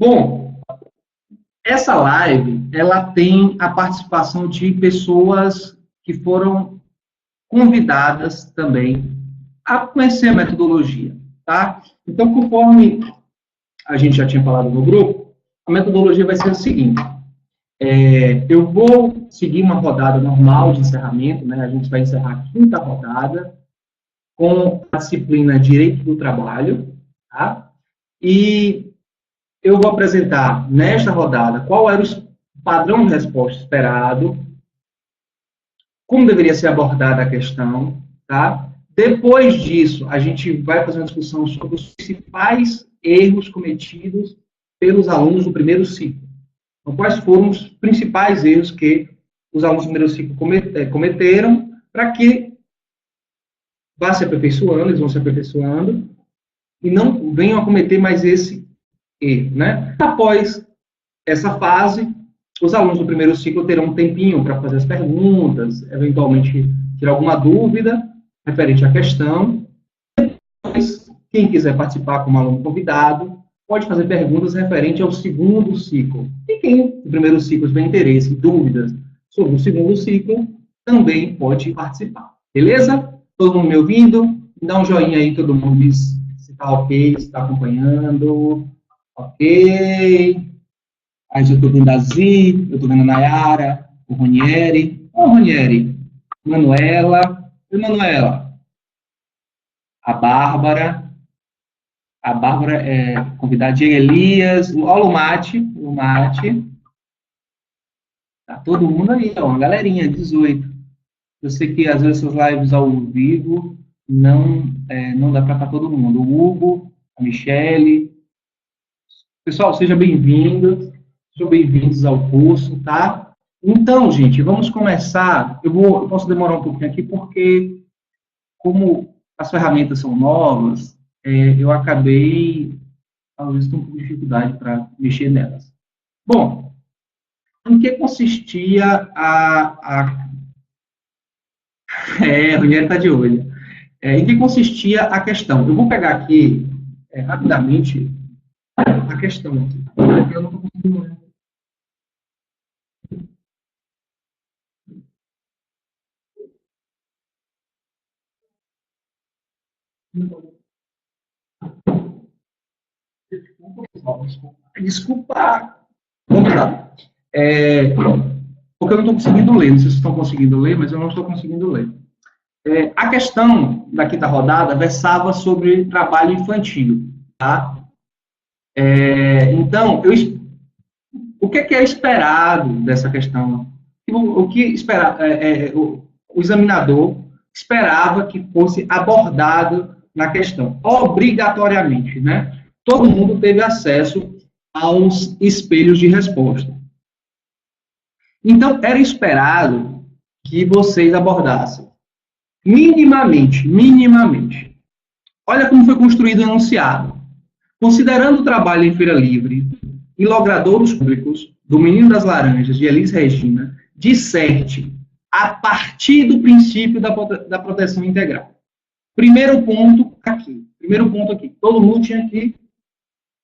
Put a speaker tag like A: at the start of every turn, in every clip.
A: Bom, essa live, ela tem a participação de pessoas que foram convidadas também a conhecer a metodologia, tá? Então, conforme a gente já tinha falado no grupo, a metodologia vai ser o seguinte: eu vou seguir uma rodada normal de encerramento, né? A gente vai encerrar a quinta rodada com a disciplina Direito do Trabalho, tá? E eu vou apresentar, nesta rodada, qual era o padrão de resposta esperado, como deveria ser abordada a questão, tá? Depois disso, a gente vai fazer uma discussão sobre os principais erros cometidos pelos alunos do primeiro ciclo. Então, quais foram os principais erros que os alunos do primeiro ciclo cometeram, para que vá se aperfeiçoando, eles vão se aperfeiçoando, e não venham a cometer mais esse erro, né? Após essa fase, os alunos do primeiro ciclo terão um tempinho para fazer as perguntas, eventualmente tirar alguma dúvida referente à questão. Depois, quem quiser participar como aluno convidado, pode fazer perguntas referente ao segundo ciclo. E quem do primeiro ciclo tiver interesse, dúvidas sobre o segundo ciclo, também pode participar. Beleza? Todo mundo me ouvindo? Dá um joinha aí, todo mundo diz se está ok, se está acompanhando. Ok. Aí eu estou vendo a Zi, eu estou vendo a Nayara, o Ronieri. Ô, Ronieri. Manuela. E Manuela? A Bárbara. A Bárbara é convidada de Elias. Olha o Mate. Tá todo mundo aí, ó, uma galerinha, 18. Eu sei que às vezes essas lives ao vivo não dá para todo mundo. O Hugo, a Michele. Pessoal, sejam bem-vindos ao curso, tá? Então, gente, vamos começar. Eu posso demorar um pouquinho aqui, porque, como as ferramentas são novas, eu acabei, às vezes, com um pouco de dificuldade para mexer nelas. Bom, em que consistia o Rogério está de olho. Em que consistia a questão? Eu vou pegar aqui, rapidamente, a questão aqui. Eu não estou conseguindo ler. Desculpa. Vamos lá. Porque eu não estou conseguindo ler. Não sei se estão conseguindo ler, mas eu não estou conseguindo ler. A questão da quinta rodada versava sobre trabalho infantil, tá? Então, o que é esperado dessa questão? O que esperar? O examinador esperava que fosse abordado na questão, obrigatoriamente, né? Todo mundo teve acesso aos espelhos de resposta. Então, era esperado que vocês abordassem minimamente. Olha como foi construído o enunciado. Considerando o trabalho em feira livre e logradouros públicos do Menino das Laranjas, de Elis Regina, disserte a partir do princípio da proteção integral. Primeiro ponto aqui. Todo mundo tinha que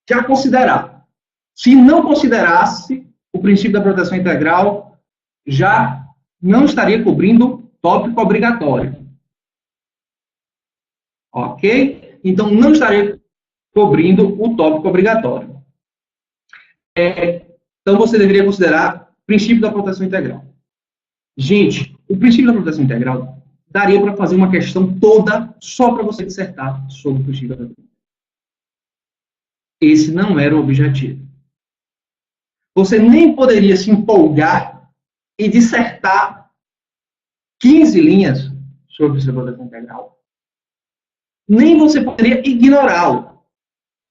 A: já considerar. Se não considerasse o princípio da proteção integral, já não estaria cobrindo tópico obrigatório. Ok? Então, não estaria cobrindo o tópico obrigatório. Então, você deveria considerar o princípio da proteção integral. Gente, o princípio da proteção integral daria para fazer uma questão toda só para você dissertar sobre o princípio da proteção integral. Esse não era o objetivo. Você nem poderia se empolgar e dissertar 15 linhas sobre o princípio da proteção integral. Nem você poderia ignorá-lo.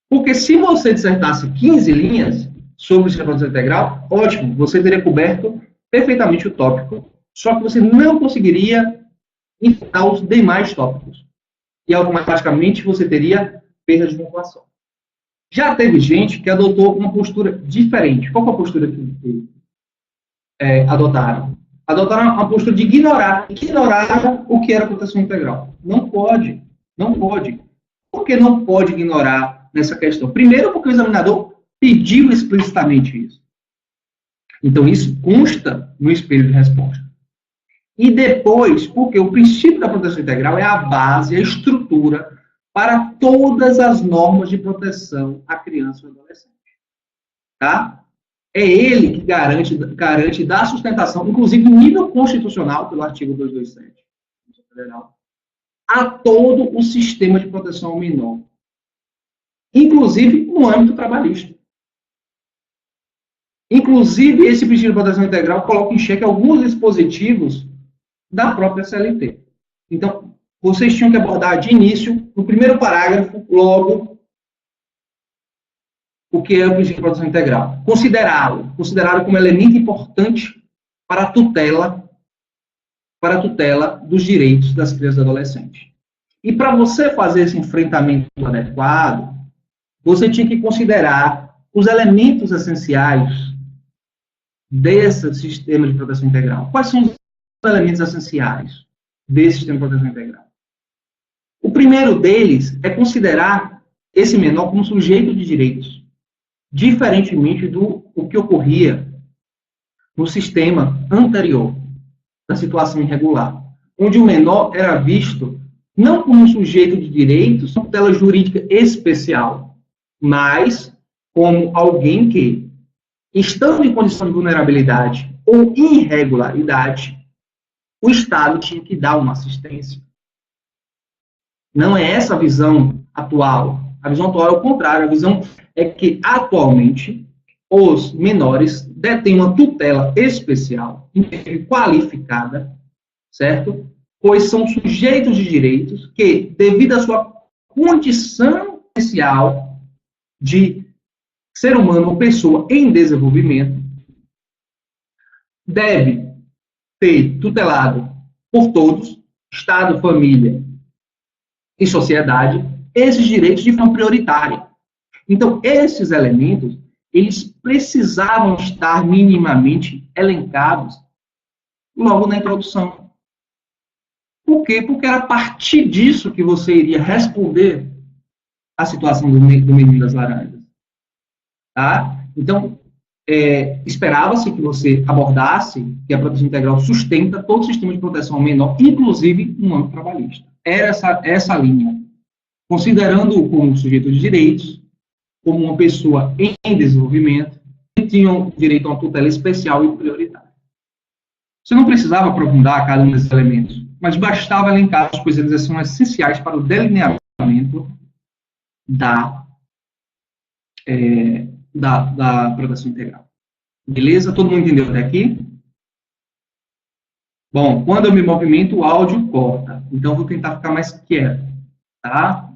A: Porque se você dissertasse 15 linhas sobre o princípio da proteção integral, ótimo, você teria coberto perfeitamente o tópico, só que você não conseguiria enfrentar os demais tópicos. E automaticamente você teria perda de pontuação. Já teve gente que adotou uma postura diferente. Qual foi a postura que adotaram? Adotaram uma postura de ignorar o que era proteção integral. Não pode. Por que não pode ignorar nessa questão? Primeiro, porque o examinador pediu explicitamente isso. Então, isso consta no espelho de resposta. E depois, porque o princípio da proteção integral é a base, a estrutura para todas as normas de proteção à criança e ao adolescente. Tá? É ele que garante da sustentação, inclusive no nível constitucional, pelo artigo 227, a todo o sistema de proteção ao menor, inclusive no âmbito trabalhista. Inclusive, esse princípio de proteção integral coloca em xeque alguns dispositivos da própria CLT. Então, vocês tinham que abordar de início, no primeiro parágrafo, logo, o que é o princípio de proteção integral. Considerá-lo como elemento importante para a tutela dos direitos das crianças e adolescentes. E para você fazer esse enfrentamento adequado, você tinha que considerar os elementos essenciais desse sistema de proteção integral. Quais são os elementos essenciais desse sistema de proteção integral? O primeiro deles é considerar esse menor como sujeito de direitos, diferentemente do que ocorria no sistema anterior, da situação irregular, onde o menor era visto não como um sujeito de direitos, uma tutela jurídica especial, mas como alguém que, estando em condição de vulnerabilidade ou irregularidade, o Estado tinha que dar uma assistência. Não é essa a visão atual. A visão atual é o contrário. A visão é que, atualmente, os menores detêm uma tutela especial, qualificada, certo? Pois são sujeitos de direitos que, devido à sua condição especial de ser humano ou pessoa em desenvolvimento, deve ser tutelado por todos, Estado, família e sociedade, esses direitos de forma prioritária. Então, esses elementos, eles precisavam estar minimamente elencados logo na introdução. Por quê? Porque era a partir disso que você iria responder à situação do menino das laranjas. Tá? Então, esperava-se que você abordasse que a proteção integral sustenta todo o sistema de proteção ao menor, inclusive no âmbito trabalhista. Era essa linha. Considerando-o como sujeito de direitos, como uma pessoa em desenvolvimento, que tinham direito a uma tutela especial e prioritária. Você não precisava aprofundar cada um desses elementos, mas bastava elencar, pois eles são essenciais para o delineamento da proteção integral. Beleza? Todo mundo entendeu até aqui? Bom, quando eu me movimento, o áudio corta. Então, eu vou tentar ficar mais quieto. Tá?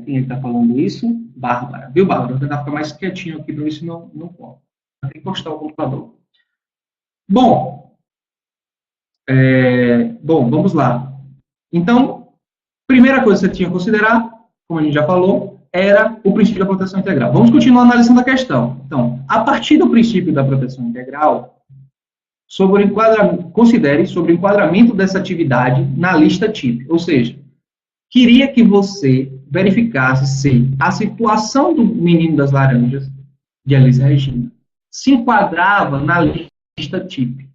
A: Quem está falando isso? Bárbara. Viu, Bárbara? Vou tentar ficar mais quietinho aqui para ver se não corta. Tem que encostar o computador. Bom, vamos lá. Então, primeira coisa que você tinha que considerar, como a gente já falou, era o princípio da proteção integral. Vamos continuar analisando a questão. Então, a partir do princípio da proteção integral, considere sobre o enquadramento dessa atividade na lista TIP. Ou seja, queria que você verificasse se a situação do menino das laranjas, de Elis Regina, se enquadrava na lista TIP.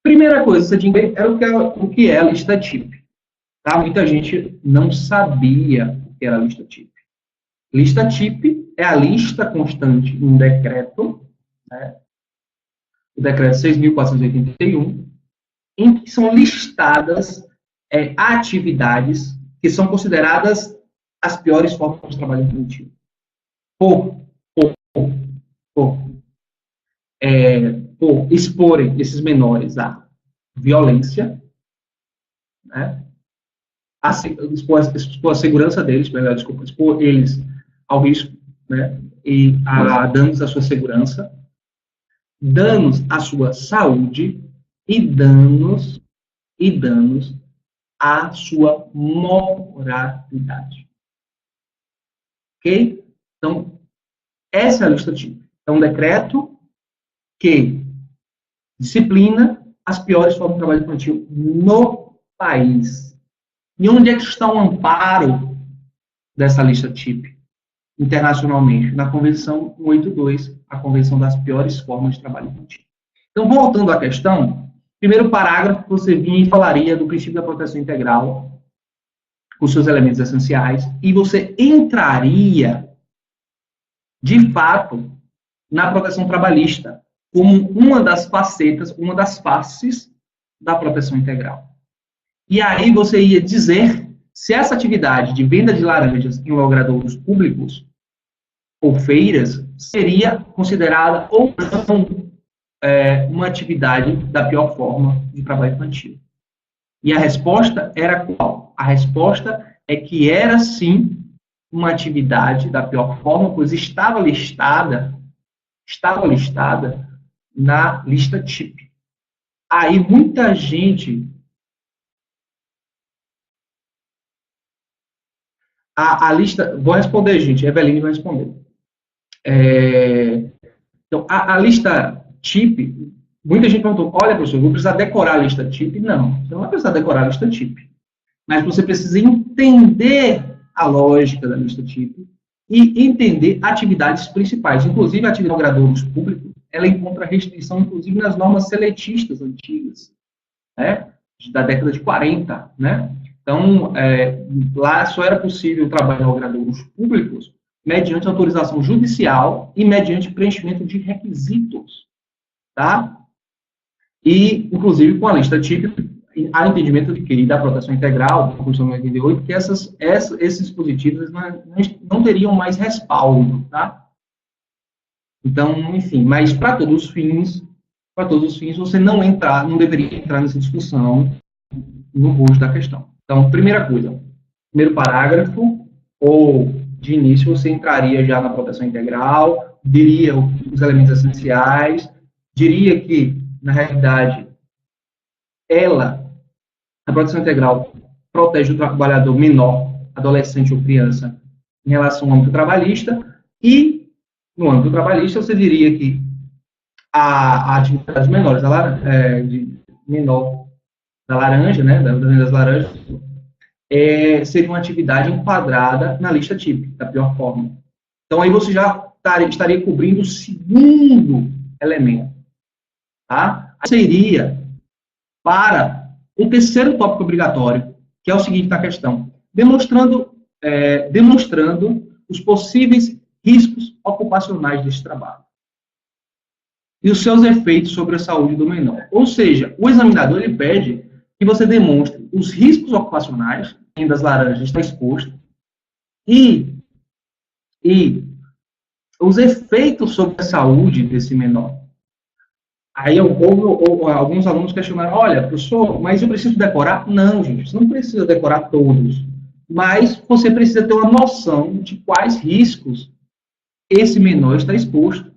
A: Primeira coisa, você tinha que ver era o que é a lista TIP. Tá? Muita gente não sabia o que era a lista TIP. Lista TIP é a lista constante em um decreto, né? O decreto 6.481, em que são listadas atividades que são consideradas as piores formas de trabalho infantil. Por exporem esses menores à violência, né? Expor a segurança deles, expor eles ao risco, né? E a danos à sua segurança, danos à sua saúde e danos à sua moralidade. Ok? Então, essa é a lista TIP. É um decreto que disciplina as piores formas de trabalho infantil no país. E onde é que está o amparo dessa lista TIP? internacionalmente, na Convenção 182, a Convenção das Piores Formas de Trabalho Infantil. Então, voltando à questão, primeiro parágrafo, você vinha e falaria do princípio da proteção integral, com seus elementos essenciais, e você entraria, de fato, na proteção trabalhista, como uma das facetas, uma das faces da proteção integral. E aí você ia dizer se essa atividade de venda de laranjas em logradouros públicos ou feiras seria considerada ou não uma atividade da pior forma de trabalho infantil. E a resposta era qual? A resposta é que era, sim, uma atividade da pior forma, pois estava listada na lista TIP. Aí muita gente... A lista... Vou responder, gente. Eveline vai responder. Então, a lista TIP... Muita gente perguntou, olha, professor, eu vou precisar decorar a lista TIP? Não, você não vai precisar decorar a lista TIP. Mas você precisa entender a lógica da lista TIP e entender atividades principais. Inclusive, a atividade de logradouros públicos, ela encontra restrição, inclusive, nas normas seletistas antigas, né, da década de 40, né? Então, lá só era possível trabalhar em logradouros públicos mediante autorização judicial e mediante preenchimento de requisitos, tá? E, inclusive, com a lista TIP, há entendimento de que, da proteção integral, da Constituição de 88, que esses dispositivos não teriam mais respaldo, tá? Então, enfim, mas para todos os fins, você não deveria entrar nessa discussão no rosto da questão. Então, primeira coisa, primeiro parágrafo, ou de início você entraria já na proteção integral, diria os elementos essenciais, diria que, na realidade, a proteção integral protege o trabalhador menor, adolescente ou criança, em relação ao âmbito trabalhista, e, no âmbito trabalhista, você diria que a atividade menor da laranja, né, das laranjas, seria uma atividade enquadrada na lista típica, da pior forma. Então, aí você já estaria cobrindo o segundo elemento. Tá? Seria para o terceiro tópico obrigatório, que é o seguinte da questão, demonstrando os possíveis riscos ocupacionais deste trabalho e os seus efeitos sobre a saúde do menor. Ou seja, o examinador ele pede que você demonstre os riscos ocupacionais, que das laranjas está exposto, e os efeitos sobre a saúde desse menor. Aí alguns alunos questionaram, olha, professor, mas eu preciso decorar? Não, gente, você não precisa decorar todos. Mas você precisa ter uma noção de quais riscos esse menor está exposto.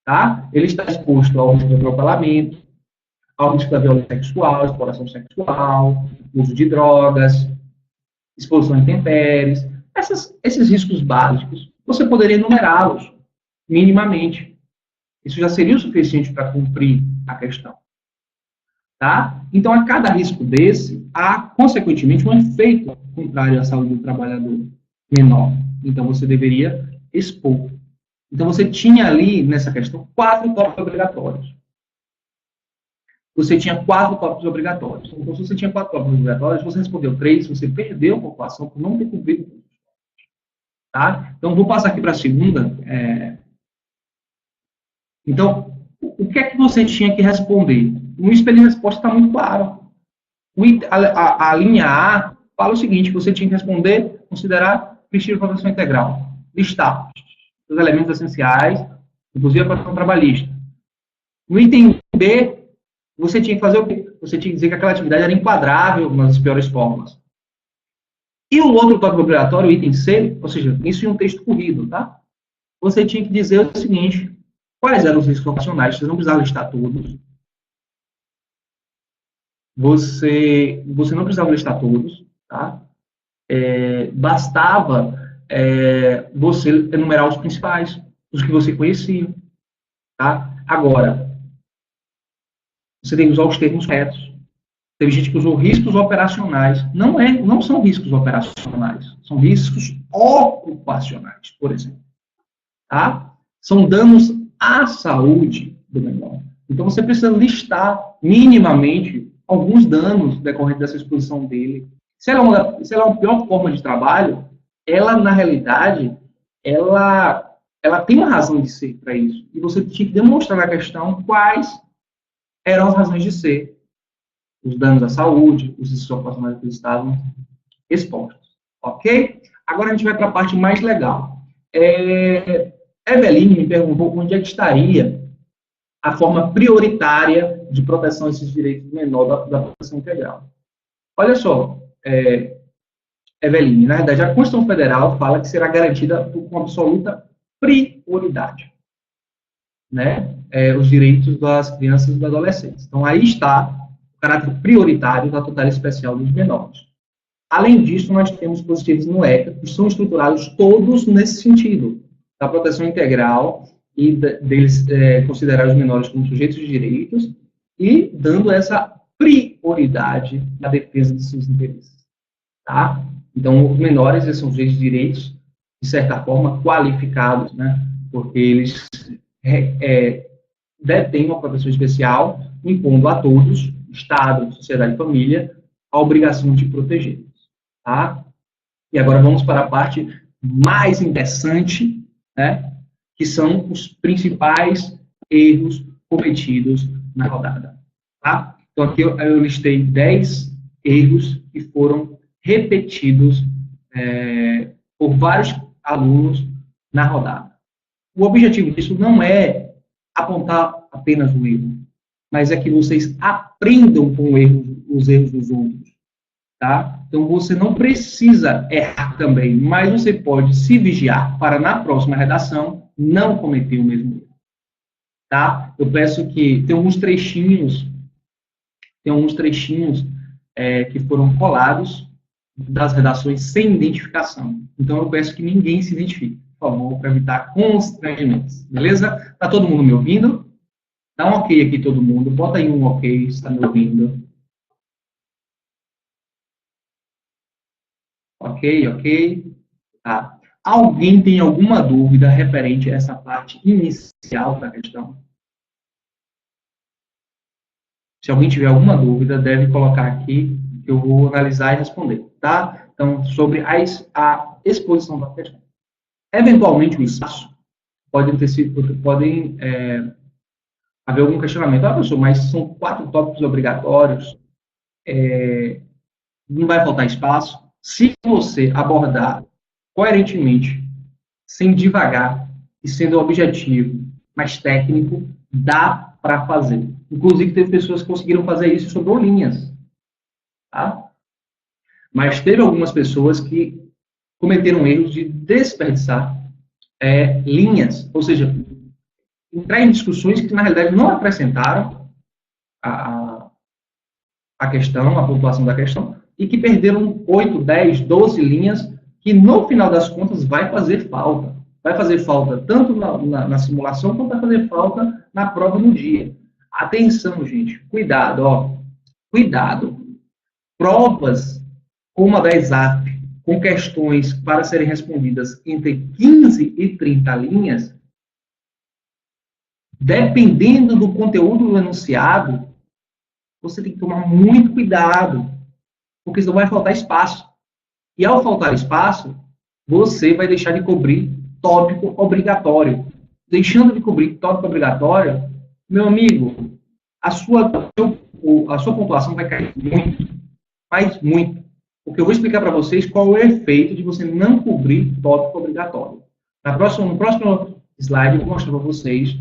A: Tá? Ele está exposto ao risco de atropelamento, ao risco da violência sexual, exploração sexual, uso de drogas, exposição a intempéries. Esses riscos básicos, você poderia enumerá-los minimamente. Isso já seria o suficiente para cumprir a questão. Tá? Então, a cada risco desse, há, consequentemente, um efeito contrário à saúde do trabalhador menor. Então, você deveria expor. Então, você tinha ali, nessa questão, 4 tópicos obrigatórios. Você tinha 4 tópicos obrigatórios. Então, se você tinha 4 tópicos obrigatórios, você respondeu 3, você perdeu a pontuação por não ter cumprido. Tá? Então, vou passar aqui para a segunda. Então, o que é que você tinha que responder? No espelho de resposta está muito claro. A linha A fala o seguinte, você tinha que responder, considerar princípio de proteção integral. Listar os elementos essenciais, inclusive a proteção trabalhista. No item B, você tinha que fazer o quê? Você tinha que dizer que aquela atividade era enquadrável nas piores formas. E o outro tópico obrigatório, o item C, ou seja, isso em um texto corrido, tá? Você tinha que dizer o seguinte, quais eram os riscos ocupacionais, você não precisava listar todos. Você não precisava listar todos, tá? Bastava você enumerar os principais, os que você conhecia, tá? Agora, você tem que usar os termos corretos. Teve gente que usou riscos operacionais. Não são riscos operacionais, são riscos ocupacionais, por exemplo. Tá? São danos à saúde do menor. Então, você precisa listar minimamente alguns danos decorrentes dessa exposição dele. Se ela é uma pior forma de trabalho, ela, na realidade, ela tem uma razão de ser para isso. E você tinha que demonstrar na questão quais eram as razões de ser. Os danos à saúde, os riscos ocupacionais que estavam expostos. Ok? Agora a gente vai para a parte mais legal. Eveline me perguntou onde é que estaria a forma prioritária de proteção a esses direitos do menor da proteção integral. Olha só, Eveline, na verdade, a Constituição Federal fala que será garantida com absoluta prioridade, né? Os direitos das crianças e dos adolescentes. Então, aí está o caráter prioritário da tutela especial dos menores. Além disso, nós temos dispositivos no ECA que são estruturados todos nesse sentido, da proteção integral e deles considerar os menores como sujeitos de direitos e dando essa prioridade na defesa de seus interesses. Tá? Então, os menores eles são sujeitos de direitos, de certa forma, qualificados, né? Porque eles detêm uma proteção especial, impondo a todos, Estado, sociedade e família, a obrigação de protegê-los. Tá? E agora vamos para a parte mais interessante, né? Que são os principais erros cometidos na rodada. Tá? Então, aqui eu listei 10 erros que foram repetidos por vários alunos na rodada. O objetivo disso não é apontar apenas o erro, mas é que vocês aprendam com os erros dos outros. Tá? Então, você não precisa errar também, mas você pode se vigiar para, na próxima redação, não cometer o mesmo erro. Tá? Eu peço que... Tem alguns trechinhos que foram colados das redações sem identificação. Então, eu peço que ninguém se identifique, por favor, para evitar constrangimentos. Beleza? Tá todo mundo me ouvindo? Dá um ok aqui, todo mundo. Bota aí um ok, se está me ouvindo. Ok. Tá. Alguém tem alguma dúvida referente a essa parte inicial da questão? Se alguém tiver alguma dúvida, deve colocar aqui, que eu vou analisar e responder, tá? Então, sobre a exposição da questão. Eventualmente, o espaço podem haver algum questionamento. Professor, mas são 4 tópicos obrigatórios, não vai faltar espaço? Se você abordar coerentemente, sem devagar e sendo objetivo, mas técnico, dá para fazer. Inclusive, teve pessoas que conseguiram fazer isso e sobrou linhas. Tá? Mas teve algumas pessoas que cometeram erros de desperdiçar linhas, ou seja, entrar em discussões que, na realidade, não acrescentaram a questão, a pontuação da questão, e que perderam 8, 10, 12 linhas, que no final das contas vai fazer falta. Vai fazer falta tanto na simulação, quanto vai fazer falta na prova no dia. Atenção, gente, cuidado, ó. Cuidado. Provas como a da ESAP, com questões para serem respondidas entre 15 e 30 linhas, dependendo do conteúdo do enunciado, você tem que tomar muito cuidado, porque senão vai faltar espaço. E ao faltar espaço, você vai deixar de cobrir tópico obrigatório. Deixando de cobrir tópico obrigatório, meu amigo, a sua pontuação vai cair muito, mas muito. Porque eu vou explicar para vocês qual é o efeito de você não cobrir tópico obrigatório. No próximo slide, eu vou mostrar para vocês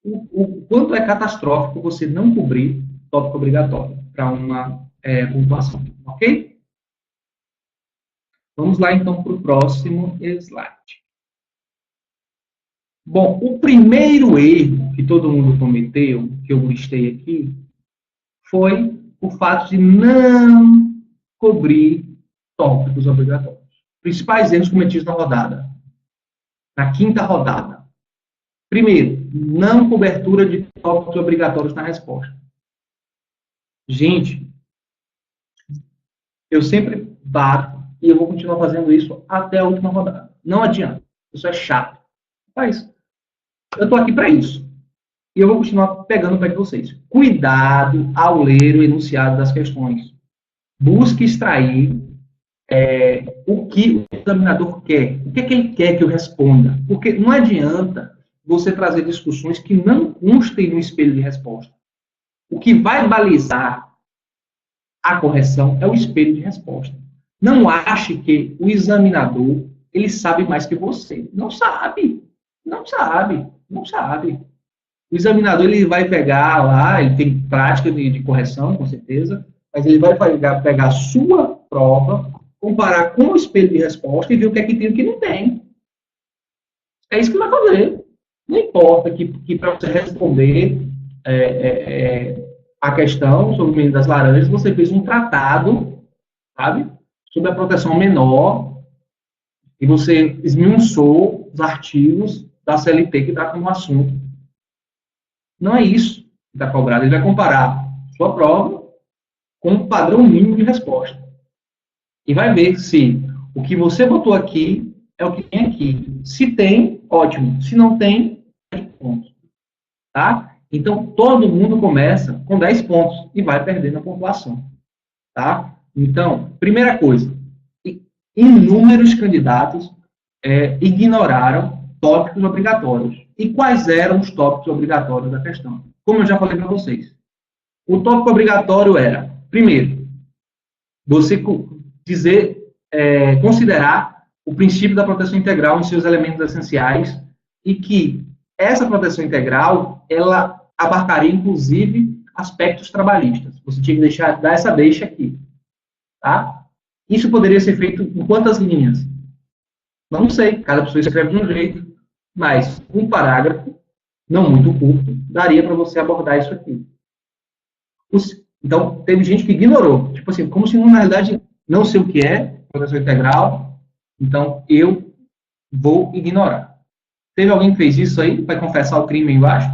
A: o quanto é catastrófico você não cobrir tópico obrigatório para uma pontuação, ok? Vamos lá, então, para o próximo slide. Bom, o primeiro erro que todo mundo cometeu, que eu listei aqui, foi o fato de não cobrir tópicos obrigatórios. Principais erros cometidos na rodada. Na quinta rodada. Primeiro, não cobertura de tópicos obrigatórios na resposta. Gente, eu sempre bato e eu vou continuar fazendo isso até a última rodada. Não adianta. Isso é chato. Mas eu estou aqui para isso. E eu vou continuar pegando o pé de vocês. Cuidado ao ler o enunciado das questões. Busque extrair o que o examinador quer. O que é que ele quer que eu responda? Porque não adianta você trazer discussões que não constem no espelho de resposta. O que vai balizar a correção é o espelho de resposta. Não ache que o examinador ele sabe mais que você. Não sabe. Não sabe. Não sabe. O examinador ele vai pegar lá, ele tem prática de correção, com certeza, mas ele vai pegar a sua prova, comparar com o espelho de resposta e ver o que é que tem e o que não tem. É isso que vai fazer. Não importa que para você responder a questão sobre o menino das laranjas, você fez um tratado, sabe, sobre a proteção menor, e você esmiuçou os artigos da CLT que está como assunto. Não é isso que está cobrado. Ele vai comparar sua prova com um padrão mínimo de resposta. E vai ver se o que você botou aqui é o que tem aqui. Se tem, ótimo. Se não tem, 10 pontos. Tá? Então, todo mundo começa com 10 pontos e vai perdendo a pontuação. Tá? Então, primeira coisa, inúmeros candidatos ignoraram tópicos obrigatórios. E quais eram os tópicos obrigatórios da questão? Como eu já falei para vocês. O tópico obrigatório era, primeiro, você considerar o princípio da proteção integral em seus elementos essenciais e que essa proteção integral, ela abarcaria, inclusive, aspectos trabalhistas. Você tinha que dar essa deixa aqui. Tá? Isso poderia ser feito em quantas linhas? Não sei, cada pessoa escreve de um jeito, mas um parágrafo, não muito curto, daria para você abordar isso aqui. Então, teve gente que ignorou. Tipo assim, como se, na realidade, não sei o que é proteção integral, então eu vou ignorar. Teve alguém que fez isso aí? Vai confessar o crime aí embaixo?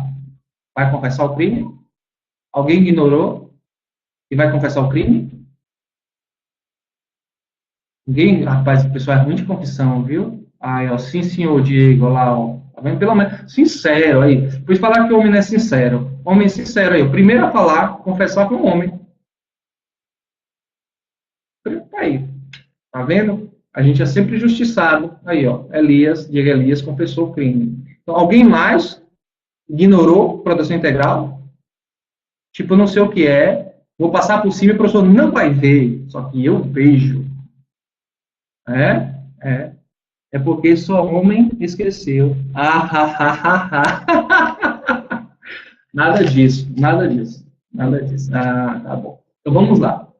A: Vai confessar o crime? Alguém ignorou e vai confessar o crime? Ninguém? Rapaz, o pessoal é ruim de confissão, viu? Aí, ó, sim, senhor Diego, olha lá, ó. Tá vendo? Pelo menos, sincero aí. Depois falar que o homem não é sincero. Homem sincero aí. O primeiro a falar, confessar com o homem. Aí. Tá vendo? A gente é sempre justiçado. Aí, ó. Diego Elias confessou o crime. Então, alguém mais ignorou proteção integral? Tipo, eu não sei o que é. Vou passar por cima e o professor não vai ver. Só que eu vejo. É porque só homem esqueceu. Nada disso, nada disso, nada disso. Tá bom. Então, vamos lá.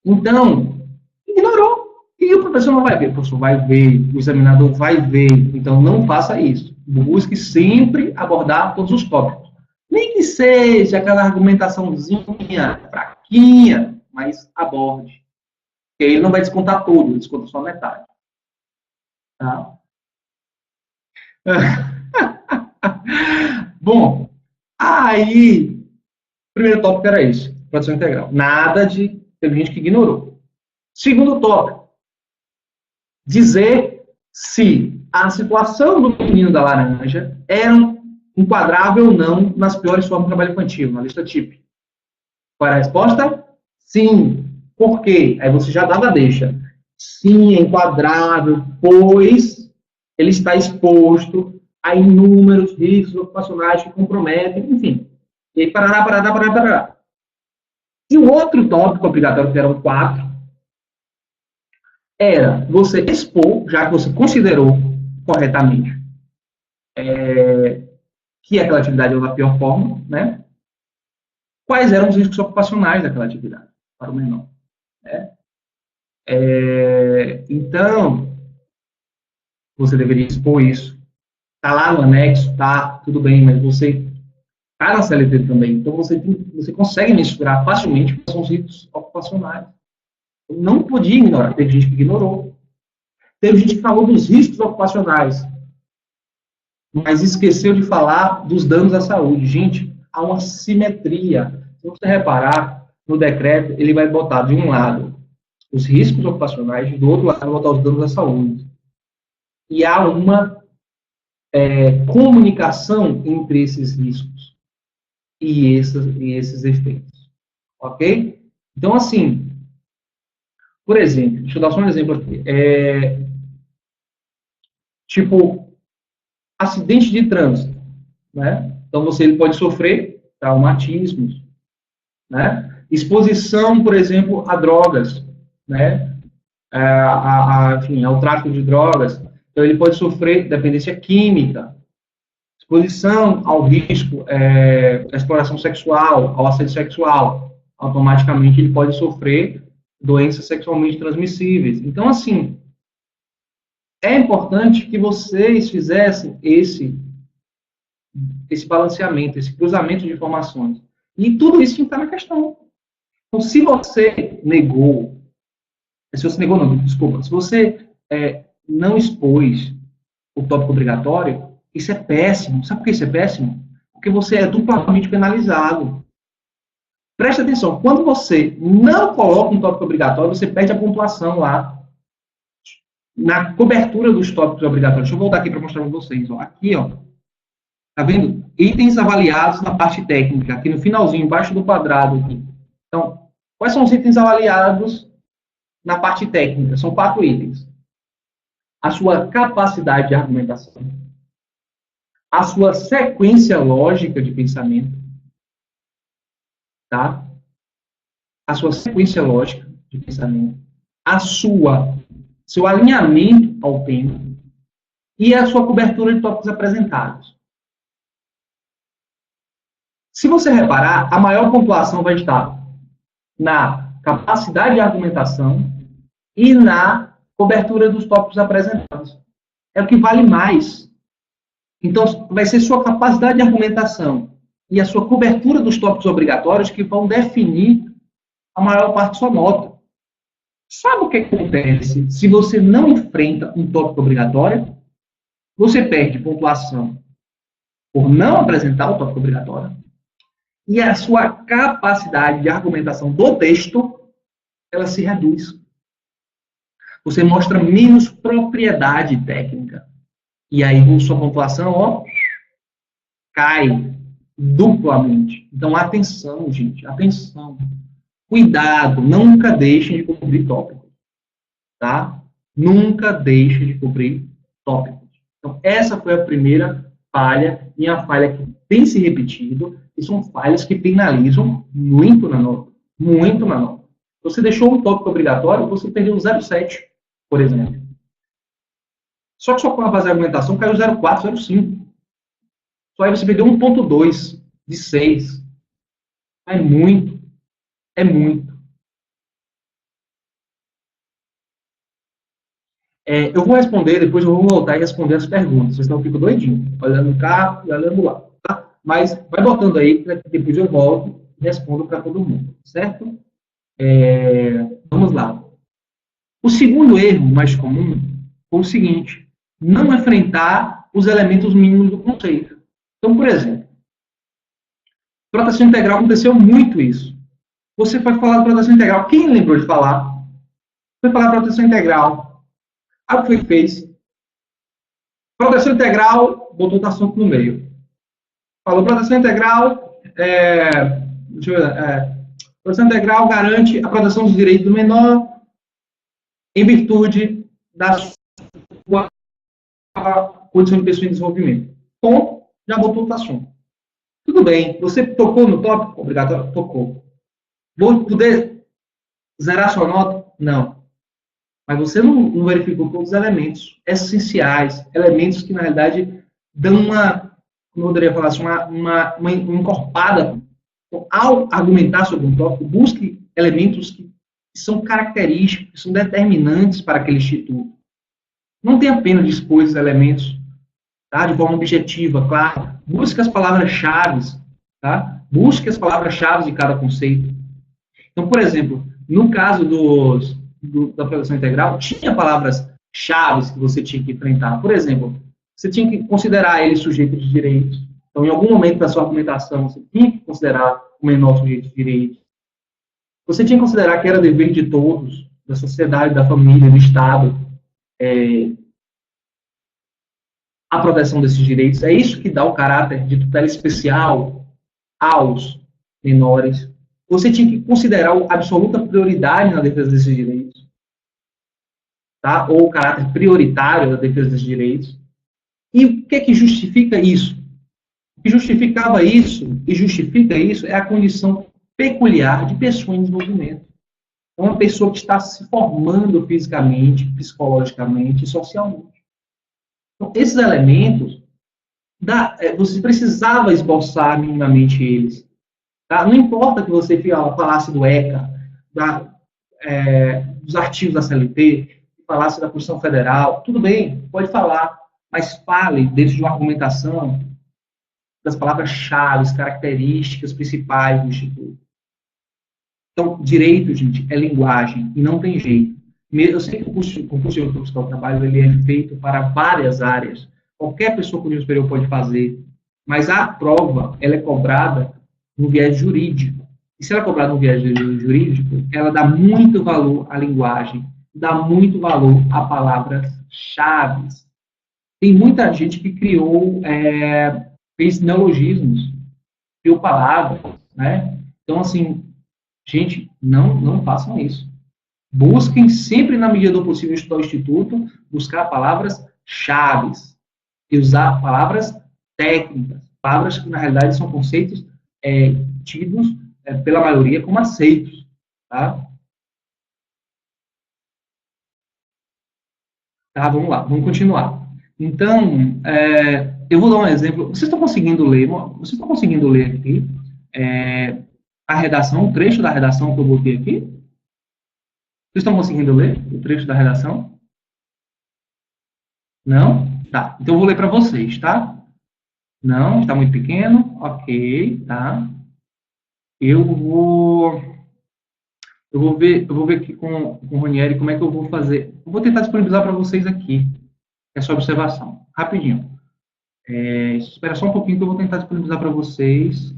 A: Então, ignorou. E o professor não vai ver. O professor vai ver, o examinador vai ver. Então, não faça isso. Busque sempre abordar todos os tópicos. Nem que seja aquela argumentaçãozinha fraquinha, mas aborde. Porque ele não vai descontar tudo, ele desconta só metade. Tá? Bom, aí, o primeiro tópico era isso, proteção integral. Nada de, teve gente que ignorou. Segundo tópico, dizer se a situação do menino da laranja era enquadrável ou não nas piores formas de trabalho infantil, na lista TIP. Qual era a resposta? Sim. Por quê? Aí você já dava a deixa. Sim, é enquadrável, pois ele está exposto a inúmeros riscos ocupacionais que comprometem, enfim. E aí, parará. E o outro tópico obrigatório, que eram 4, era você expor, já que você considerou corretamente que aquela atividade era da pior forma, né? Quais eram os riscos ocupacionais daquela atividade para o menor. Né? Então, você deveria expor isso. Está lá no anexo, tá, tudo bem, mas você está na CLT também, então você consegue mensurar facilmente quais são os riscos ocupacionais. Não podia ignorar, teve gente que ignorou. Teve gente que falou dos riscos ocupacionais, mas esqueceu de falar dos danos à saúde. Gente, há uma simetria. Se você reparar, no decreto, ele vai botar de um lado os riscos ocupacionais, do outro lado vai botar os danos à saúde. E há uma comunicação entre esses riscos e esses efeitos. Ok? Então, assim, por exemplo, deixa eu dar só um exemplo aqui. Tipo, acidente de trânsito, né? Então, ele pode sofrer traumatismos, né? Exposição, por exemplo, a drogas, né? Enfim, ao tráfico de drogas. Então, ele pode sofrer dependência química, exposição ao risco, à exploração sexual, ao assédio sexual. Automaticamente, ele pode sofrer doenças sexualmente transmissíveis. Então, assim, é importante que vocês fizessem esse balanceamento, esse cruzamento de informações. E tudo isso está na questão. Então, se você negou, não, desculpa, se você não expôs o tópico obrigatório, isso é péssimo. Sabe por que isso é péssimo? Porque você é duplamente penalizado. Preste atenção, quando você não coloca um tópico obrigatório, você perde a pontuação lá na cobertura dos tópicos obrigatórios. Deixa eu voltar aqui para mostrar para vocês. Ó. Aqui, ó, tá vendo? Itens avaliados na parte técnica, aqui no finalzinho, embaixo do quadrado. Aqui. Então, quais são os itens avaliados na parte técnica? São 4 itens. A sua capacidade de argumentação, a sua sequência lógica de pensamento, tá? A sua sequência lógica de pensamento, seu alinhamento ao tema e a sua cobertura de tópicos apresentados. Se você reparar, a maior pontuação vai estar na capacidade de argumentação e na cobertura dos tópicos apresentados. É o que vale mais. Então, vai ser sua capacidade de argumentação e a sua cobertura dos tópicos obrigatórios que vão definir a maior parte da sua nota. Sabe o que acontece se você não enfrenta um tópico obrigatório? Você perde pontuação por não apresentar o tópico obrigatório e a sua capacidade de argumentação do texto, ela se reduz. Você mostra menos propriedade técnica. E aí, sua pontuação, ó, cai duplamente. Então, atenção, gente, atenção. Cuidado, nunca deixem de cobrir tópicos, tá? Nunca deixem de cobrir tópicos. Então, essa foi a primeira falha, e a falha que tem se repetido, e são falhas que penalizam muito na nota. Muito na nota. Você deixou um tópico obrigatório, você perdeu 0,7, por exemplo. Só que só com a base de argumentação caiu 0,4, 0,5. Só aí você perdeu 1,2 de 6. É muito. É muito. Eu vou responder, depois eu vou voltar e responder as perguntas. Vocês não ficam doidinhos, olhando cá e olhando lá. Tá? Mas vai botando aí, que depois eu volto e respondo para todo mundo. Certo? Vamos lá. O segundo erro mais comum foi o seguinte: não enfrentar os elementos mínimos do conceito. Então, por exemplo, proteção integral aconteceu muito isso. Você foi falar de proteção integral. Quem lembrou de falar? Foi falar de proteção integral. Aí o que foi que fez? Proteção integral, botou o assunto no meio. Falou proteção integral, proteção integral garante a proteção dos direitos do menor em virtude da sua condição de pessoa em desenvolvimento. Ponto, já botou o assunto. Tudo bem, você tocou no tópico obrigatório? Tocou. Vou poder zerar sua nota? Não. Mas você não verificou todos os elementos essenciais, elementos que, na realidade, dão como eu poderia falar assim, uma encorpada. Então, ao argumentar sobre um tópico, busque elementos que são característicos, que são determinantes para aquele instituto. Não tenha pena de expor esses elementos, tá? De forma objetiva, claro. Busque as palavras-chave, tá? Busque as palavras-chave de cada conceito. Então, por exemplo, no caso da proteção integral, tinha palavras-chave que você tinha que enfrentar. Por exemplo, você tinha que considerar ele sujeito de direitos. Então, em algum momento da sua argumentação, você tinha que considerar o menor sujeito de direito. Você tinha que considerar que era dever de todos, da sociedade, da família, do Estado, a proteção desses direitos. É isso que dá o caráter de tutela especial aos menores. Você tinha que considerar a absoluta prioridade na defesa desses direitos, tá? Ou o caráter prioritário da defesa desses direitos. E o que é que justifica isso? O que justificava isso, e justifica isso, é a condição peculiar de pessoa em desenvolvimento. É uma pessoa que está se formando fisicamente, psicologicamente e socialmente. Então, esses elementos, você precisava esboçar minimamente eles. Tá? Não importa que você falasse do ECA, dos artigos da CLT, falasse da Constituição Federal, tudo bem, pode falar, mas fale dentro de uma argumentação das palavras-chave, características principais do Instituto. Então, direito, gente, é linguagem, e não tem jeito. Eu sei que o concurso de profissional do trabalho ele é feito para várias áreas. Qualquer pessoa com nível superior pode fazer, mas a prova ela é cobrada no viés jurídico. E se ela é cobrada no viés jurídico, ela dá muito valor à linguagem, dá muito valor a palavras-chave. Tem muita gente que fez neologismos, criou palavras, né? Então, assim, gente, não façam isso. Busquem sempre, na medida do possível, estudar o Instituto, buscar palavras-chave e usar palavras técnicas, palavras que, na realidade, são conceitos tidos pela maioria como aceitos, tá? Tá, vamos lá, vamos continuar. Então, eu vou dar um exemplo. Vocês estão conseguindo ler? Vocês estão conseguindo ler aqui a redação, o trecho da redação que eu botei aqui? Vocês estão conseguindo ler o trecho da redação? Não? Tá. Então eu vou ler para vocês, tá? Não? Está muito pequeno? Ok, tá. Eu vou ver aqui com o Ranieri como é que eu vou fazer. Eu vou tentar disponibilizar para vocês aqui essa observação. Rapidinho. Espera só um pouquinho que eu vou tentar disponibilizar para vocês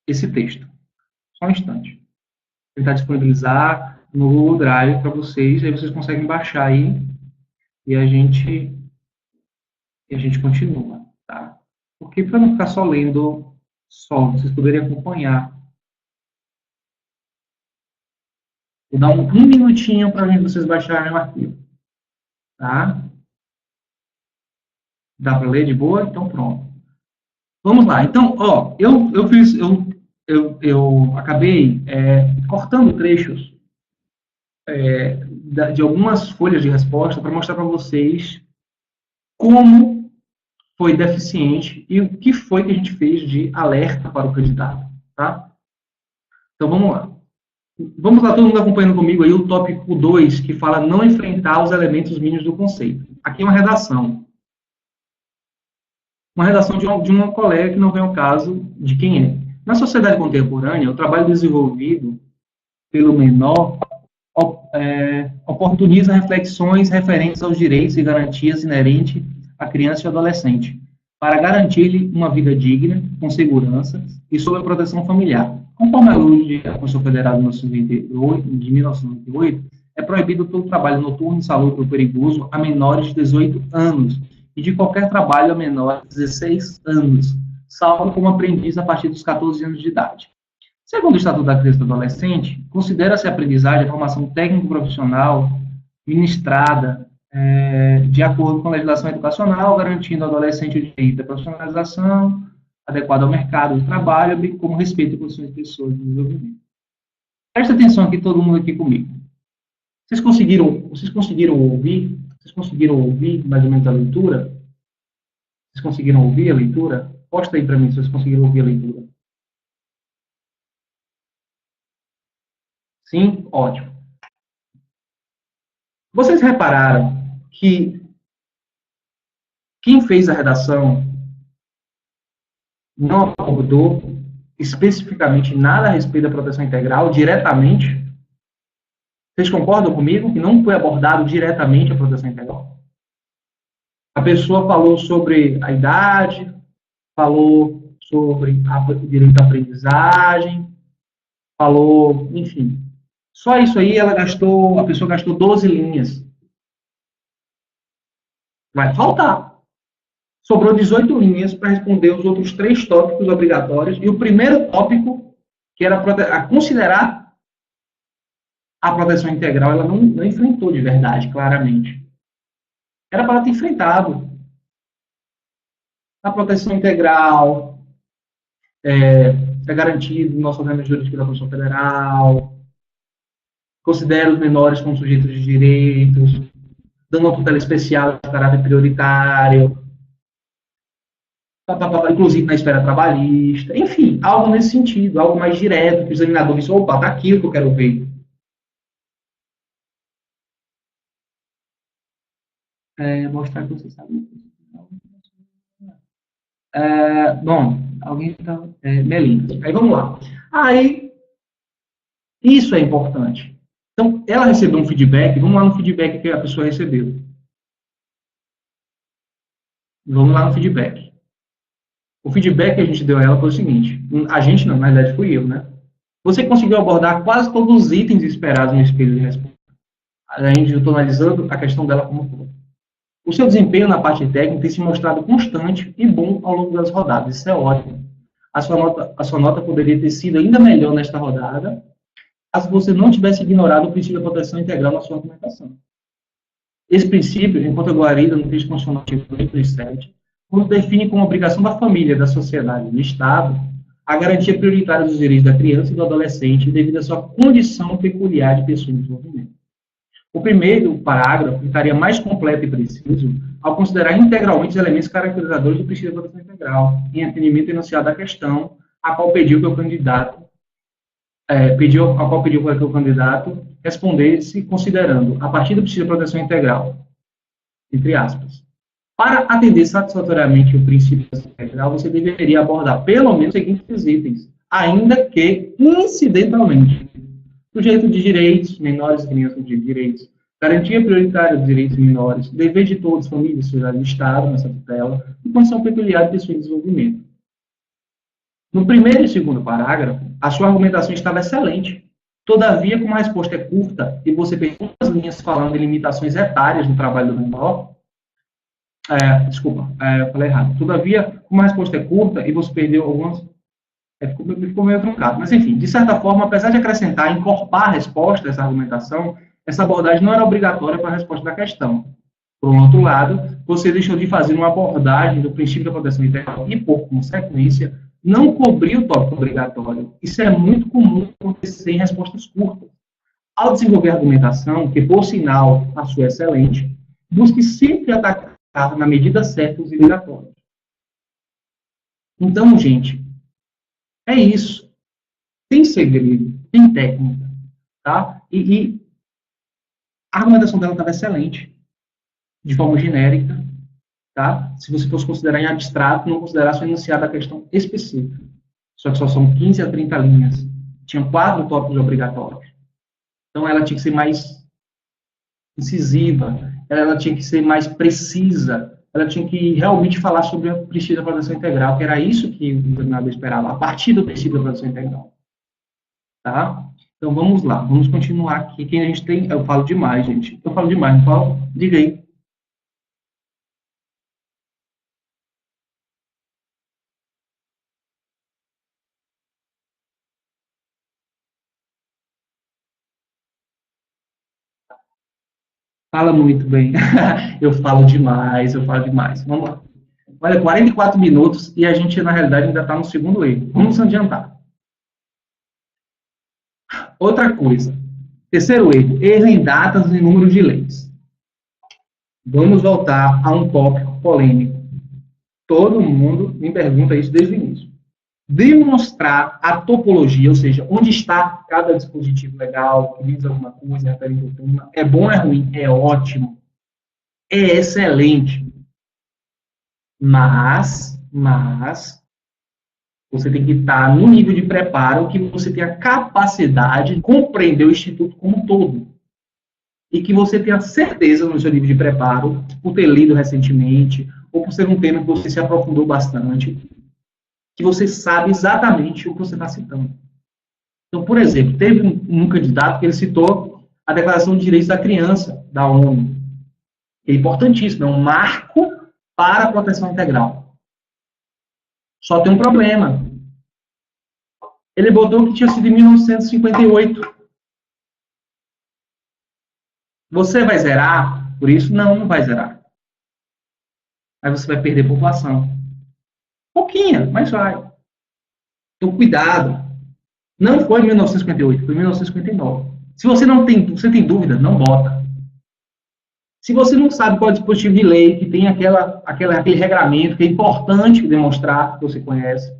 A: esse texto. Só um instante. Vou tentar disponibilizar no Google Drive para vocês, aí vocês conseguem baixar aí e a gente continua, tá? Porque para não ficar só lendo vocês poderem acompanhar. Vou dar um minutinho para vocês baixarem o arquivo, tá? Dá para ler de boa? Então pronto. Vamos lá. Então, eu acabei cortando trechos de algumas folhas de resposta para mostrar para vocês como foi deficiente e o que foi que a gente fez de alerta para o candidato, tá? Então, vamos lá. Vamos lá, todo mundo acompanhando comigo aí o tópico 2, que fala não enfrentar os elementos mínimos do conceito. Aqui é uma redação. Uma redação de uma colega que não vem ao caso de quem é. Na sociedade contemporânea, o trabalho desenvolvido pelo menor oportuniza reflexões referentes aos direitos e garantias inerentes à criança e ao adolescente, para garantir-lhe uma vida digna, com segurança e sob a proteção familiar. Conforme a lei da Constituição Federal de 1998, é proibido todo trabalho noturno, insalubre ou perigoso a menores de 18 anos e de qualquer trabalho a menores de 16 anos, salvo como aprendiz a partir dos 14 anos de idade. Segundo o Estatuto da Criança e do Adolescente, considera-se a aprendizagem a formação técnico-profissional ministrada de acordo com a legislação educacional, garantindo ao adolescente o direito à profissionalização adequada ao mercado de trabalho, bem como respeito às condições de pessoas de desenvolvimento. Presta atenção aqui, todo mundo aqui comigo. Vocês conseguiram ouvir? Vocês conseguiram ouvir mais ou menos a leitura? Vocês conseguiram ouvir a leitura? Posta aí para mim se vocês conseguiram ouvir a leitura. Sim? Ótimo. Vocês repararam que quem fez a redação não abordou especificamente nada a respeito da proteção integral, diretamente? Vocês concordam comigo que não foi abordado diretamente a proteção integral? A pessoa falou sobre a idade, falou sobre o direito à aprendizagem, falou, enfim. Só isso aí a pessoa gastou 12 linhas. Vai faltar. Sobrou 18 linhas para responder os outros 3 tópicos obrigatórios. E o primeiro tópico, que era a considerar a proteção integral, ela não enfrentou de verdade, claramente. Era para ela ter enfrentado. A proteção integral é garantida no nosso ordenamento jurídico da Constituição Federal, considera os menores como sujeitos de direitos, dando uma tutela especial de caráter prioritário, inclusive na esfera trabalhista, enfim, algo nesse sentido, algo mais direto, que o examinador diz, opa, está aqui o que eu quero ver. Mostrar que você sabe. Bom, alguém está... Melinda. Aí vamos lá. Aí, isso é importante. Então, ela recebeu um feedback, vamos lá no feedback que a pessoa recebeu. Vamos lá no feedback. O feedback que a gente deu a ela foi o seguinte, a gente não, na verdade fui eu, né? Você conseguiu abordar quase todos os itens esperados no espelho de resposta. A gente estou analisando a questão dela como todo. O seu desempenho na parte técnica tem se mostrado constante e bom ao longo das rodadas. Isso é ótimo. A sua nota poderia ter sido ainda melhor nesta rodada, caso você não tivesse ignorado o princípio da proteção integral na sua argumentação. Esse princípio, enquanto guarida no texto constitucional artigo 97, nos define como obrigação da família, da sociedade e do Estado a garantia prioritária dos direitos da criança e do adolescente devido à sua condição peculiar de pessoa em desenvolvimento. O primeiro parágrafo ficaria mais completo e preciso ao considerar integralmente os elementos caracterizadores do princípio da proteção integral, em atendimento enunciado à questão a qual pediu que o candidato respondesse considerando, a partir do princípio da proteção integral, entre aspas. Para atender satisfatoriamente o princípio da proteção integral, você deveria abordar pelo menos os seguintes itens, ainda que incidentalmente. Sujeito de direitos, menores e crianças de direitos, garantia prioritária dos direitos menores, dever de todos, família, sociedade e Estado, nessa tutela, e condição peculiar de pessoa em desenvolvimento. No primeiro e segundo parágrafo, a sua argumentação estava excelente. Todavia, como a resposta é curta e você tem duas linhas falando de limitações etárias no trabalho do menor, eu falei errado. Todavia, como a resposta é curta e você perdeu algumas... ficou meio truncado. Mas, enfim, de certa forma, apesar de acrescentar, encorpar a resposta a essa argumentação, essa abordagem não era obrigatória para a resposta da questão. Por um outro lado, você deixou de fazer uma abordagem do princípio da proteção integral e, por consequência, não cobriu o tópico obrigatório. Isso é muito comum acontecer em respostas curtas. Ao desenvolver a argumentação, que, por sinal, a sua é excelente, busque sempre atacar na medida certa os obrigatórios. Então, gente, é isso. Tem segredo, tem técnica, tá? E a argumentação dela estava excelente, de forma genérica, tá? Se você fosse considerar em abstrato, não considerasse o enunciado da questão específica. Só que só são 15 a 30 linhas. Tinham 4 tópicos obrigatórios. Então, ela tinha que ser mais incisiva, ela tinha que ser mais precisa, ela tinha que realmente falar sobre o princípio da proteção integral, que era isso que o examinador esperava, a partir do princípio da proteção integral. Tá? Então, vamos lá, vamos continuar aqui. Quem a gente tem... Eu falo demais, gente. Eu falo demais, não falo? Diga aí. Fala muito bem. Eu falo demais, eu falo demais. Vamos lá. Olha, 44 minutos e a gente, na realidade, ainda está no segundo erro. Vamos adiantar. Outra coisa. Terceiro erro. Erro em datas e número de leis. Vamos voltar a um tópico polêmico. Todo mundo me pergunta isso desde o início. Demonstrar a topologia, ou seja, onde está cada dispositivo legal, que diz alguma coisa, referente ao tema, é bom, é ruim, é ótimo, é excelente. Mas, você tem que estar no nível de preparo que você tenha capacidade de compreender o Instituto como um todo. e que você tenha certeza no seu nível de preparo, por ter lido recentemente, ou por ser um tema que você se aprofundou bastante, que você sabe exatamente o que você está citando. Então, por exemplo, teve um candidato que ele citou a Declaração de Direitos da Criança, da ONU, que é importantíssimo, é um marco para a proteção integral. Só tem um problema. Ele botou que tinha sido em 1958. Você vai zerar por isso? Não, não vai zerar. Aí você vai perder população. Pouquinha, mas vai. Então, cuidado. Não foi em 1958, foi em 1959. Se você tem dúvida, não bota. Se você não sabe qual é o dispositivo de lei, que tem aquele regramento, que é importante demonstrar que você conhece,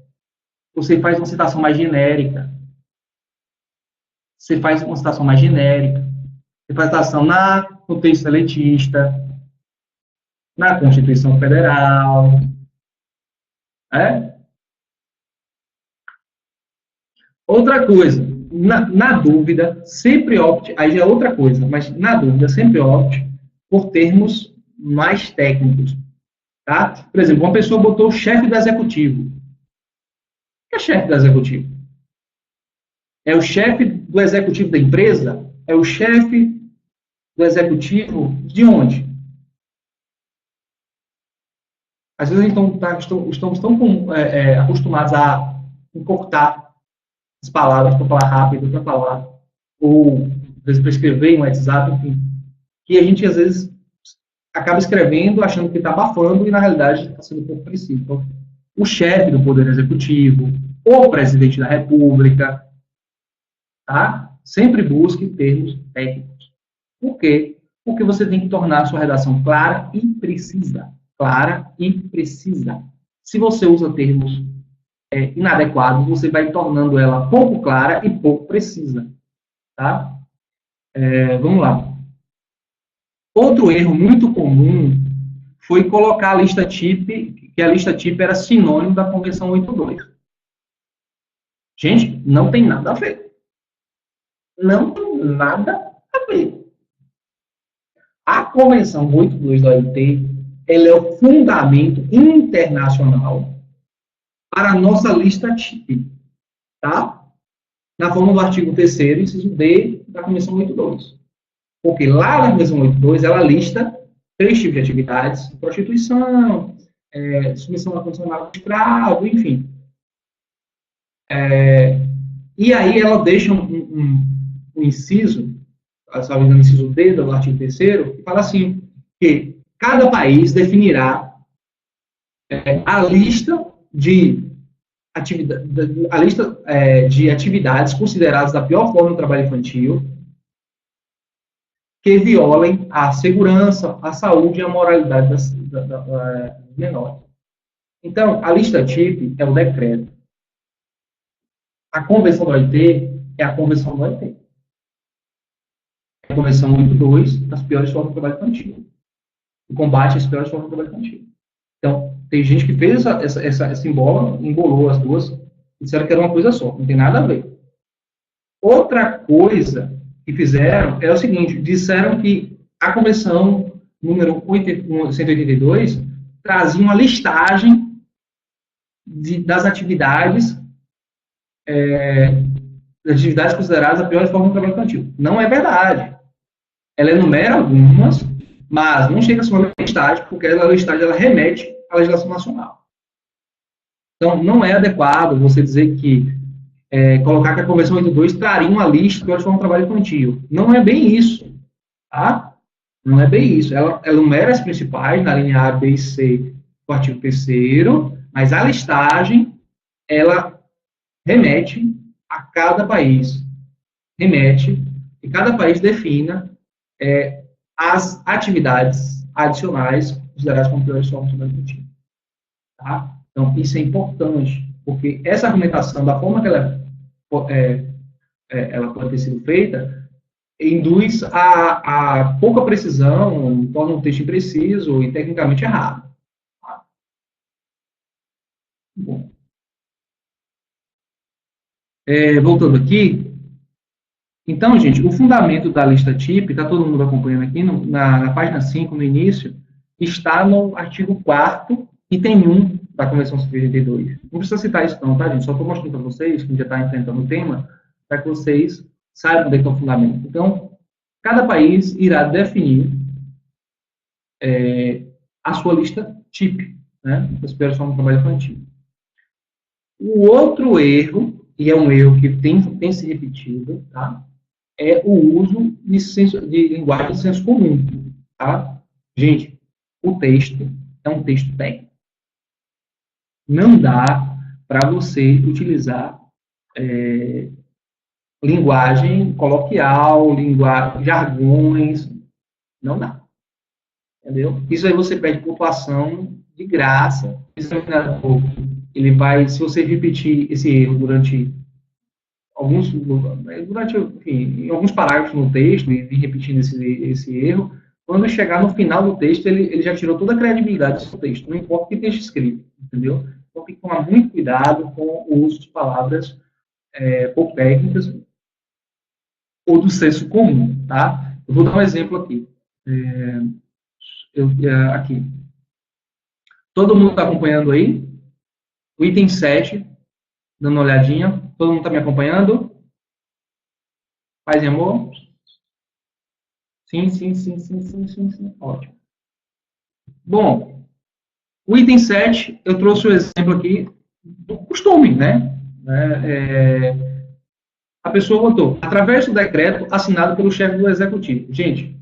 A: você faz uma citação mais genérica. Você faz uma citação mais genérica. Você faz citação no texto elitista, na Constituição Federal. É? Outra coisa, na dúvida, sempre opte, aí já é outra coisa, mas na dúvida, sempre opte por termos mais técnicos. Tá? Por exemplo, uma pessoa botou o chefe do executivo. O que é chefe do executivo? É o chefe do executivo da empresa? É o chefe do executivo de onde? Às vezes estamos tão acostumados a encurtar as palavras para falar rápido, para falar, ou às vezes para escrever em um WhatsApp, enfim, que a gente às vezes acaba escrevendo achando que está abafando e na realidade está sendo um pouco preciso. Então, o chefe do Poder Executivo, o presidente da República, tá? Sempre busque termos técnicos. Por quê? Porque você tem que tornar a sua redação clara e precisa. Clara e precisa. Se você usa termos inadequados, você vai tornando ela pouco clara e pouco precisa. Tá? Vamos lá. Outro erro muito comum foi colocar a lista TIP, que a lista TIP era sinônimo da Convenção 82. Gente, não tem nada a ver. Não tem nada a ver. A Convenção 82 da OIT, ela é o fundamento internacional para a nossa lista TIP, tá? Na forma do artigo 3º, inciso D, da Convenção 82. Porque lá na Convenção 82, ela lista 3 tipos de atividades: prostituição, submissão a condicional de escravo, enfim. E aí ela deixa um inciso, salvo engano, inciso D do artigo 3º, que fala assim, que cada país definirá a lista de atividades consideradas da pior forma do trabalho infantil, que violem a segurança, a saúde e a moralidade dos menores. Então, a lista TIP é o decreto. A Convenção da OIT é a Convenção da OIT. A Convenção 82 das piores formas do trabalho infantil. O combate às piores formas do trabalho infantil. Então, tem gente que fez essa embolou as duas, e disseram que era uma coisa só, não tem nada a ver. Outra coisa que fizeram é o seguinte, disseram que a Convenção número 182 trazia uma listagem das atividades consideradas a pior forma do trabalho infantil. Não é verdade. Ela enumera algumas, mas não chega a ser uma listagem, porque a listagem ela remete à legislação nacional. Então, não é adequado você dizer que colocar que a Convenção 82 traria uma lista de pior forma do trabalho infantil. Não é bem isso. Tá? Não é bem isso. Ela enumera as principais, na linha A, B e C, do artigo 3º, mas a listagem, ela remete a cada país. Remete, e cada país defina as atividades adicionais consideradas como piores formas do trabalho infantil. Tá? Então, isso é importante, porque essa argumentação, da forma que ela pode ter sido feita, induz a pouca precisão, torna um texto impreciso e tecnicamente errado. Tá? Bom. Voltando aqui, Então, gente, o fundamento da lista TIP, está todo mundo acompanhando aqui, na página 5, no início, está no artigo 4º, item 1 da Convenção Civil de 82. Não precisa citar isso não, tá, gente? Só estou mostrando para vocês, que já está enfrentando o tema, para que vocês saibam onde é que é o fundamento. Então, cada país irá definir a sua lista TIP, né? Exploração do trabalho infantil. O outro erro, e é um erro que tem se repetido, tá? É o uso de linguagem de senso comum, tá? Gente, o texto é um texto técnico. Não dá para você utilizar linguagem coloquial, jargões, não dá. Entendeu? Isso aí você perde pontuação de graça. O examinador, ele vai, se você repetir esse erro durante enfim, em alguns parágrafos no texto, e vir repetindo esse erro, quando chegar no final do texto, ele já tirou toda a credibilidade do seu texto, não importa o que esteja escrito, entendeu? Então tem que tomar muito cuidado com o uso de palavras pouco técnicas ou do senso comum, tá? Eu vou dar um exemplo aqui. Aqui. Todo mundo está acompanhando aí? O item 7, dando uma olhadinha. Todo mundo está me acompanhando? Paz e amor? Sim. Ótimo. Bom, o item 7, eu trouxe o exemplo aqui do costume, né? A pessoa votou através do decreto assinado pelo chefe do executivo. Gente,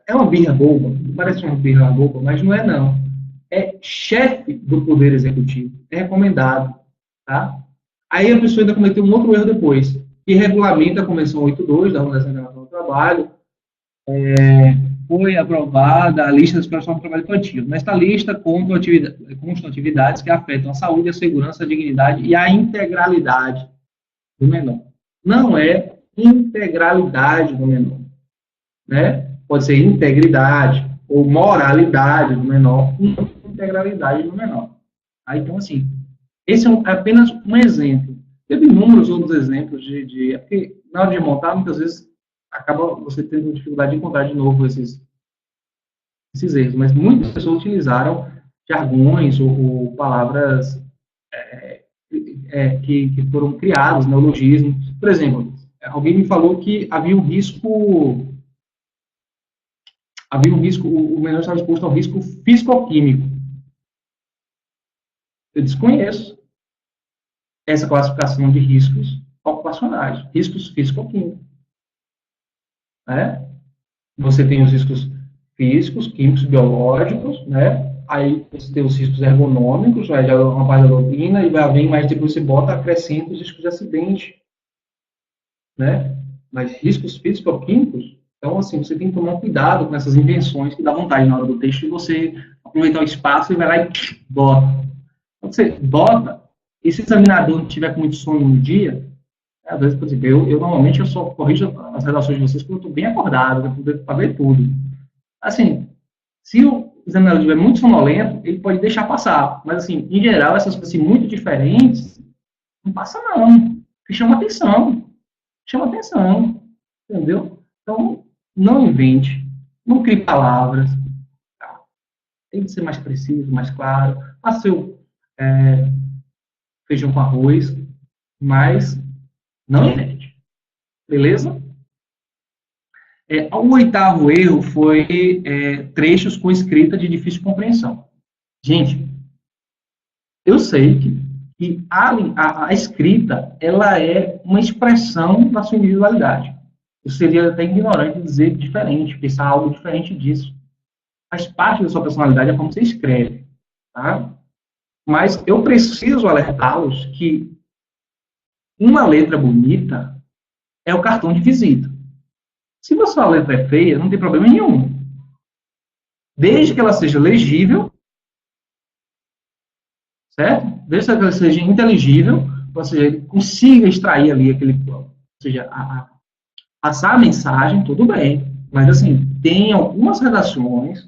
A: é uma birra boba, parece uma birra boba, mas não é não. É chefe do Poder Executivo, é recomendado, tá? Aí a pessoa ainda cometeu um outro erro depois, que regulamenta a Convenção 82 da Organização Internacional do Trabalho, foi aprovada a lista da exploração do trabalho infantil. Nesta lista constam atividades que afetam a saúde, a segurança, a dignidade e a integralidade do menor. Não é integralidade do menor, né? Pode ser integridade ou moralidade do menor, não integralidade do menor. Então, assim, esse é apenas um exemplo. Teve inúmeros outros exemplos porque na hora de montar, muitas vezes, acaba você tendo dificuldade de encontrar de novo esses erros, mas muitas pessoas utilizaram jargões ou palavras que foram criadas, neologismos. Por exemplo, alguém me falou que havia um risco, o menor estava exposto ao risco físico-químico. Eu desconheço essa classificação de riscos ocupacionais, riscos físico-químicos. Né? Você tem os riscos físicos, químicos, biológicos, né? Aí você tem os riscos ergonômicos, já é uma parte da doutrina, e vai vir, mas depois você acrescenta os riscos de acidente, né? Mas riscos físico-químicos, então, assim, você tem que tomar cuidado com essas invenções que dá vontade na hora do texto, e você aproveitar o espaço e vai lá e bota. Quando você bota, e se o examinador não tiver com muito sono no dia, às vezes, por exemplo, eu normalmente eu só corrijo as redações de vocês porque eu estou bem acordado, para ver tudo. Assim, se o examinador estiver muito sonolento, ele pode deixar passar. Mas, assim, em geral, essas coisas assim, muito diferentes, não passa não. Porque chama atenção. Chama atenção. Entendeu? Então, não invente. Não crie palavras. Tá? Tem que ser mais preciso, mais claro. Faça seu feijão com arroz, mas não invente. Beleza? O 8º erro foi trechos com escrita de difícil compreensão. Gente, eu sei que a escrita, ela é uma expressão da sua individualidade. Eu seria até ignorante dizer diferente, pensar algo diferente disso. Faz parte da sua personalidade a como você escreve. Tá? Mas eu preciso alertá-los que uma letra bonita é o cartão de visita. Se a sua letra é feia, não tem problema nenhum. Desde que ela seja legível, certo? Desde que ela seja inteligível, ou seja, ele consiga extrair ali ou seja, passar a mensagem, tudo bem. Mas, assim, tem algumas redações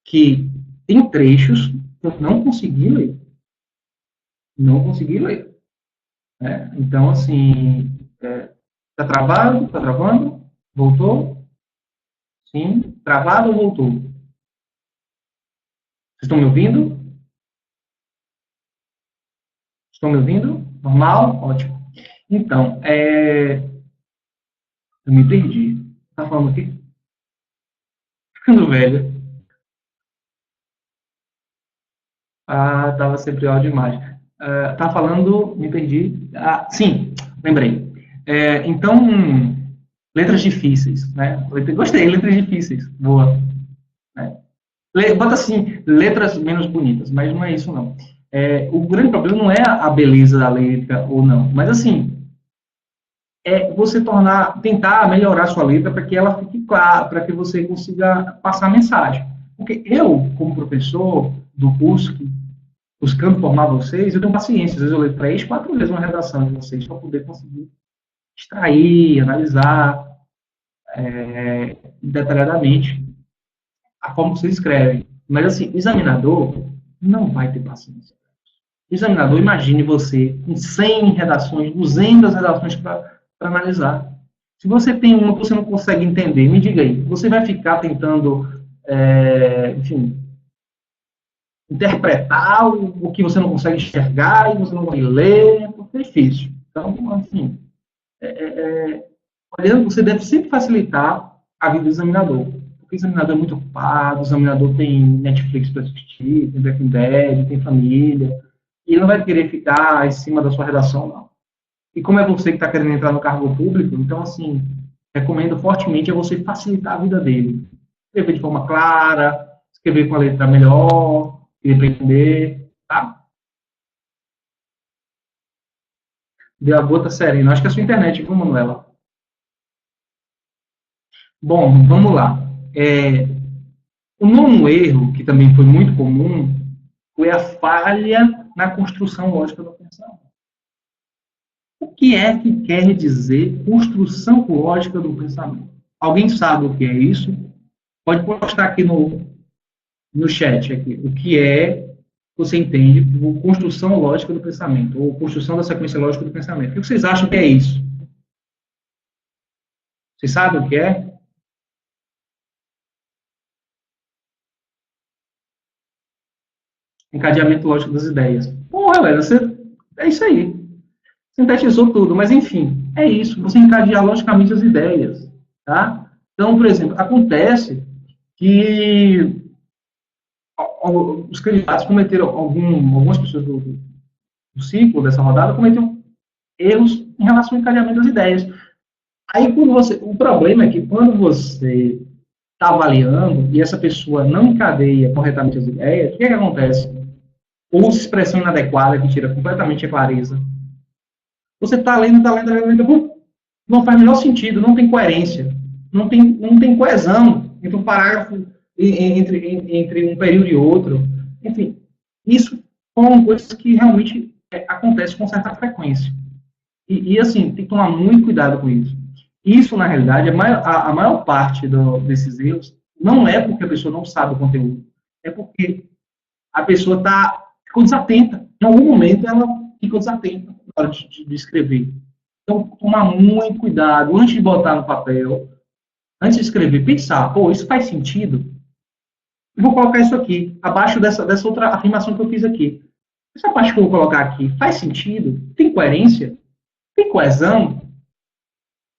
A: que tem trechos que eu não consegui ler. Não consegui ler. Então, assim, Está travado? Está travando? Voltou? Sim. Travado ou voltou? Vocês estão me ouvindo? Estão me ouvindo? Normal? Ótimo. Então, eu me perdi. Tá falando o quê? Ficando velho. Ah, tava sempre áudio e imagem. Tá falando, me perdi. Ah, sim, lembrei. Então, letras difíceis, né? Gostei, letras difíceis. Boa. Né? Bota assim, letras menos bonitas, mas não é isso, não. O grande problema não é a beleza da letra ou não, mas assim, você tentar melhorar a sua letra para que ela fique clara, para que você consiga passar a mensagem. Porque eu, como professor do curso, buscando formar vocês, eu tenho paciência, às vezes eu leio 3, 4 vezes uma redação de vocês para poder conseguir extrair, analisar detalhadamente a forma que vocês escrevem. Mas, assim, o examinador não vai ter paciência. O examinador, imagine você com 100 redações, 200 redações para analisar. Se você tem uma que você não consegue entender, me diga aí, você vai ficar tentando, enfim, interpretar o que você não consegue enxergar e você não vai ler, porque é difícil. Então, assim, olhando, você deve sempre facilitar a vida do examinador. Porque o examinador é muito ocupado, o examinador tem Netflix para assistir, tem Breaking Bad, tem família, e ele não vai querer ficar em cima da sua redação, não. E como é você que está querendo entrar no cargo público, então, assim, recomendo fortemente a você facilitar a vida dele. Escrever de forma clara, escrever com a letra melhor, ele para entender, tá? Deu a gota serena. Acho que é a sua internet, viu, Manuela? Bom, vamos lá. O nono erro, que também foi muito comum, foi a falha na construção lógica do pensamento. O que é que quer dizer construção lógica do pensamento? Alguém sabe o que é isso? Pode postar aqui no chat aqui, o que você entende por construção lógica do pensamento, ou construção da sequência lógica do pensamento. O que vocês acham que é isso? Vocês sabem o que é? Encadeamento lógico das ideias. Porra, galera, é isso aí. Sintetizou tudo, mas enfim, é isso. Você encadear logicamente as ideias, tá? Então, por exemplo, acontece que os candidatos cometeram, algumas pessoas do ciclo dessa rodada cometeram erros em relação ao encadeamento das ideias. Aí, o problema é que quando você está avaliando e essa pessoa não encadeia corretamente as ideias, o que acontece? Usa expressão inadequada que tira completamente a clareza. Você está lendo, não faz o menor sentido, não tem coerência, não tem coesão entre um parágrafo, entre um período e outro. Enfim, isso são coisas que realmente acontecem com certa frequência. Assim, tem que tomar muito cuidado com isso. Isso, na realidade, a maior parte desses erros não é porque a pessoa não sabe o conteúdo, é porque a pessoa ficou desatenta. Em algum momento, ela ficou desatenta na hora de escrever. Então, tomar muito cuidado antes de botar no papel, antes de escrever, pensar, pô, isso faz sentido? Eu vou colocar isso aqui, abaixo dessa outra afirmação que eu fiz aqui. Essa parte que eu vou colocar aqui faz sentido? Tem coerência? Tem coesão?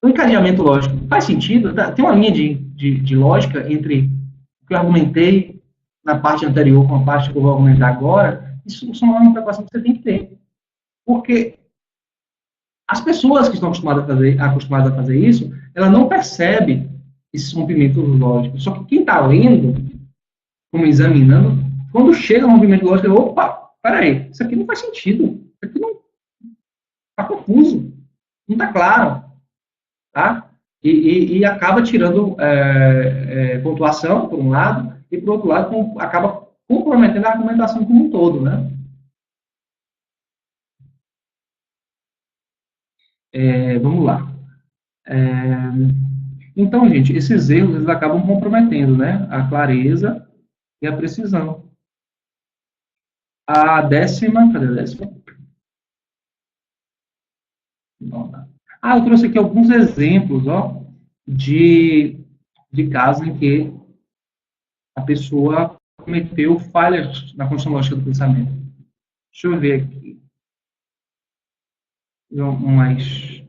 A: O encadeamento lógico faz sentido? Tem uma linha de lógica entre o que eu argumentei na parte anterior com a parte que eu vou argumentar agora? Isso é uma preocupação que você tem que ter. Porque as pessoas que estão acostumadas a fazer isso, ela não percebe esses rompimentos lógicos. Só que quem está lendo, como examinando, quando chega no rompimento lógico, opa, peraí, isso aqui não faz sentido. Isso aqui não está confuso, não está claro. Tá? E acaba tirando pontuação, por um lado, e, por outro lado, acaba comprometendo a argumentação como um todo, né? Vamos lá. Então, gente, esses erros eles acabam comprometendo, né? A clareza e a precisão. A décima, cadê a décima? Não, tá. Eu trouxe aqui alguns exemplos, ó, de casos em que a pessoa cometeu falhas na construção lógica do pensamento. Deixa eu ver aqui. Mais.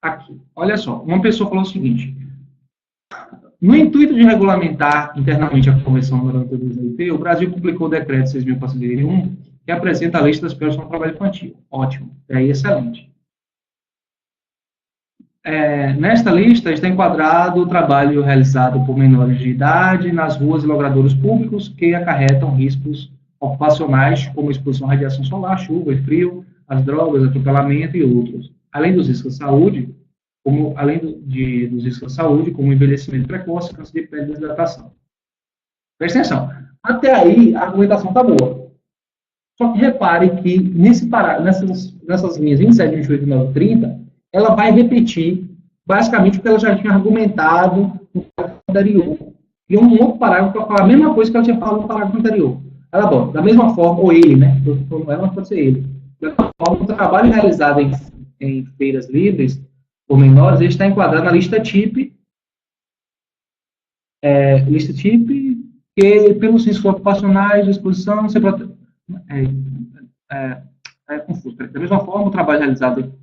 A: Aqui. Olha só. Uma pessoa falou o seguinte. No intuito de regulamentar internamente a Convenção número 92 da OIT, o Brasil publicou o decreto 6.401, que apresenta a lista das pessoas com trabalho infantil. Ótimo. É excelente. Nesta lista está enquadrado o trabalho realizado por menores de idade nas ruas e logradouros públicos que acarretam riscos ocupacionais, como exposição à radiação solar, chuva e frio, as drogas, atropelamento e outros. Além dos riscos de saúde, dos riscos de saúde, como envelhecimento precoce, câncer de pele e desidratação. Presta atenção. Até aí, a argumentação está boa. Só que repare que nessas linhas 27, 28, 29 e 30, ela vai repetir basicamente o que ela já tinha argumentado no parágrafo anterior. E um outro parágrafo para falar a mesma coisa que ela tinha falado no parágrafo anterior. Ela, bom, da mesma forma, ou ele, né? Ela não pode ser ele. Da mesma forma, o trabalho realizado em feiras livres, por menores, ele está enquadrado na lista TIP, que pelos riscos ocupacionais de exposição, confuso. Da mesma forma, o trabalho realizado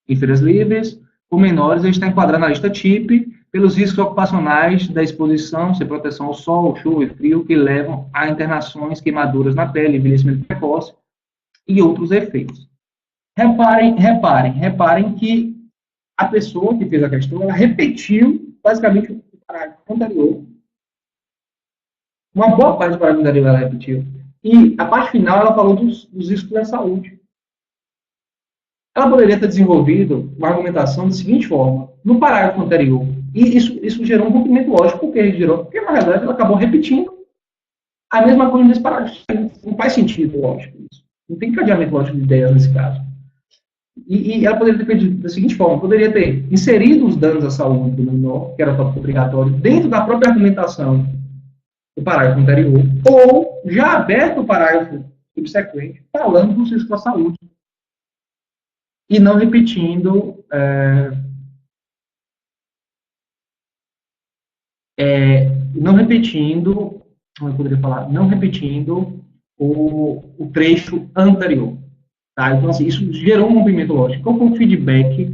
A: em feiras livres, por menores, ele está enquadrado na lista TIP, pelos riscos ocupacionais da exposição, sem proteção ao sol, chuva e frio, que levam a internações, queimaduras na pele, envelhecimento precoce e outros efeitos. Reparem que a pessoa que fez a questão, ela repetiu basicamente o parágrafo anterior. Uma boa parte do parágrafo anterior ela repetiu. E a parte final ela falou dos riscos da saúde. Ela poderia ter desenvolvido uma argumentação da seguinte forma: no parágrafo anterior, e isso gerou um rompimento lógico, porque na verdade ela acabou repetindo a mesma coisa nesse parágrafo. Não faz sentido, lógico, isso. Não tem cadeamento lógico de ideias nesse caso. E ela poderia ter feito da seguinte forma: poderia ter inserido os danos à saúde do menor, que era tópico obrigatório, dentro da própria argumentação do parágrafo anterior, ou já aberto o parágrafo subsequente, falando dos riscos à saúde. E não repetindo como eu poderia falar, não repetindo o trecho anterior. Tá? Então, assim, isso gerou um rompimento lógico. Qual foi o feedback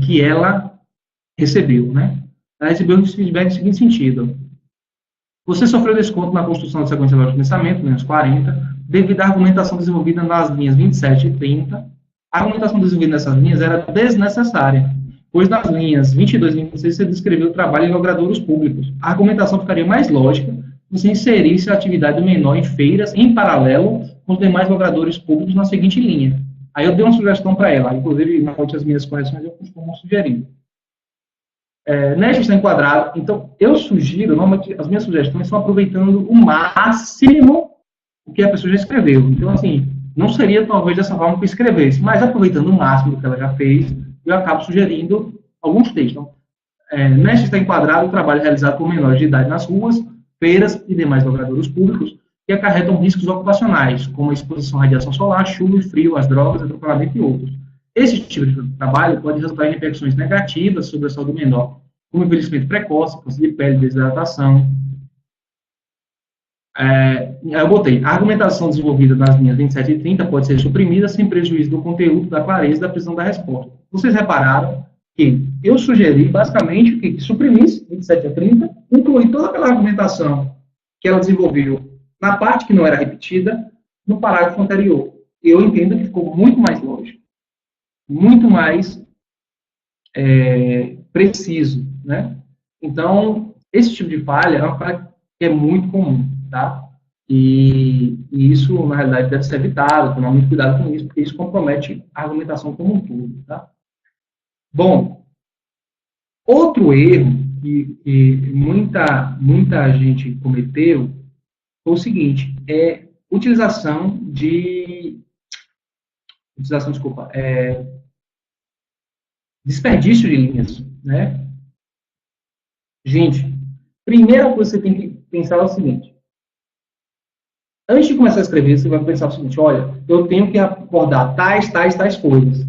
A: que ela recebeu? Né? Ela recebeu um feedback no seguinte sentido: você sofreu desconto na construção da sequência lógica de pensamento, menos 40, devido à argumentação desenvolvida nas linhas 27 e 30. A argumentação desenvolvida nessas linhas era desnecessária, pois nas linhas 22 e 26 você descreveu o trabalho em logradouros públicos. A argumentação ficaria mais lógica se você inserisse a atividade do menor em feiras, em paralelo com os demais logradouros públicos na seguinte linha. Aí eu dei uma sugestão para ela, inclusive, na fonte das minhas correções, eu costumo sugerir. Nesta está enquadrado, então, eu sugiro, normalmente, as minhas sugestões são aproveitando o máximo o que a pessoa já escreveu. Então, assim, não seria, talvez, dessa forma que eu escrevesse, mas aproveitando o máximo do que ela já fez, eu acabo sugerindo alguns textos. Então, nesta está enquadrado o trabalho realizado por menores de idade nas ruas, feiras e demais logradouros públicos que acarretam riscos ocupacionais, como a exposição à radiação solar, chuva e frio, as drogas, atropelamento e outros. Esse tipo de trabalho pode resultar em repercussões negativas sobre a saúde do menor, como envelhecimento precoce, câncer de pele, desidratação. Eu botei, a argumentação desenvolvida nas linhas 27 e 30 pode ser suprimida sem prejuízo do conteúdo, da clareza e da precisão da resposta. Vocês repararam que eu sugeri, basicamente, que suprimisse 27 a 30, incluir toda aquela argumentação que ela desenvolveu na parte que não era repetida, no parágrafo anterior. Eu entendo que ficou muito mais lógico, muito mais preciso, né? Então, esse tipo de falha é uma falha que é muito comum, tá? E isso, na realidade, deve ser evitado, tomar muito cuidado com isso, porque isso compromete a argumentação como um todo, tá? Bom, outro erro que muita gente cometeu foi o seguinte: desperdício de linhas, né? Gente, primeira coisa que você tem que pensar é o seguinte: Antes de começar a escrever, você vai pensar o seguinte, olha, eu tenho que abordar tais coisas.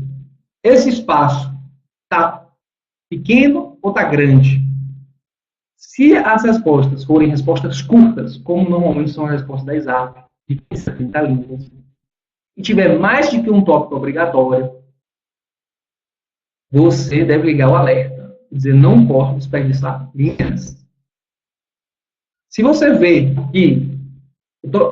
A: Esse espaço está pequeno ou está grande? Se as respostas forem respostas curtas, como normalmente são as respostas da exatas, de 15 a 30 linhas, e tiver mais de que um tópico obrigatório, você deve ligar o alerta, dizer, não posso desperdiçar linhas. Se você vê que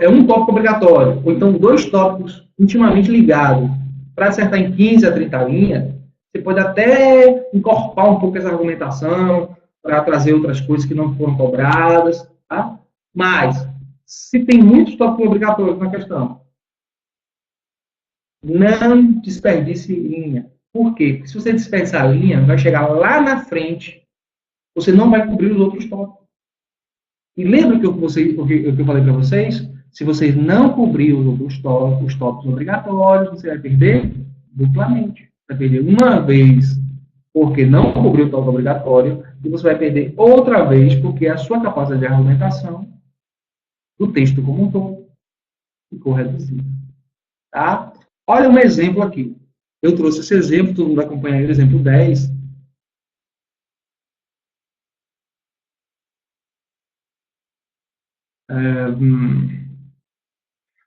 A: é um tópico obrigatório, ou então 2 tópicos intimamente ligados, para acertar em 15 a 30 linhas, você pode até encorpar um pouco essa argumentação, para trazer outras coisas que não foram cobradas, tá? Mas, se tem muitos tópicos obrigatórios na questão, não desperdice linha. Por quê? Porque se você desperdiçar a linha, vai chegar lá na frente, você não vai cobrir os outros tópicos. E lembra que o que eu falei para vocês? Se vocês não cobrir os tópicos obrigatórios, você vai perder duplamente. Vai perder uma vez porque não cobriu o tópico obrigatório, e você vai perder outra vez porque a sua capacidade de argumentação do texto como um todo ficou reduzida. Tá? Olha um exemplo aqui. Eu trouxe esse exemplo, todo mundo acompanha aí o exemplo 10.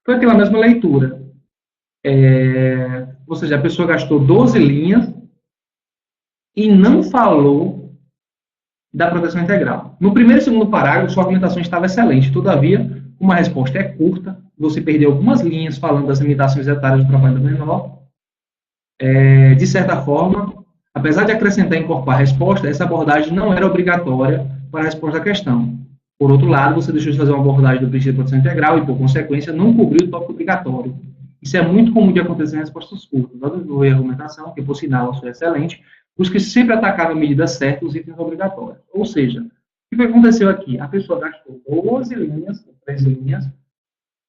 A: Foi aquela mesma leitura. Ou seja, a pessoa gastou 12 linhas e não falou da proteção integral. No primeiro e segundo parágrafo, sua argumentação estava excelente. Todavia, como a resposta é curta, você perdeu algumas linhas falando das limitações etárias do trabalho do menor. De certa forma, apesar de acrescentar e incorporar a resposta, essa abordagem não era obrigatória para a resposta à questão. Por outro lado, você deixou de fazer uma abordagem do princípio de proteção integral e, por consequência, não cobriu o tópico obrigatório. Isso é muito comum de acontecer em respostas curtas. Ao desenvolver a argumentação, que, por sinal, a sua é excelente, busque sempre atacar na medida certa os itens obrigatórios. Ou seja, o que aconteceu aqui? A pessoa gastou 12 linhas, 13 linhas,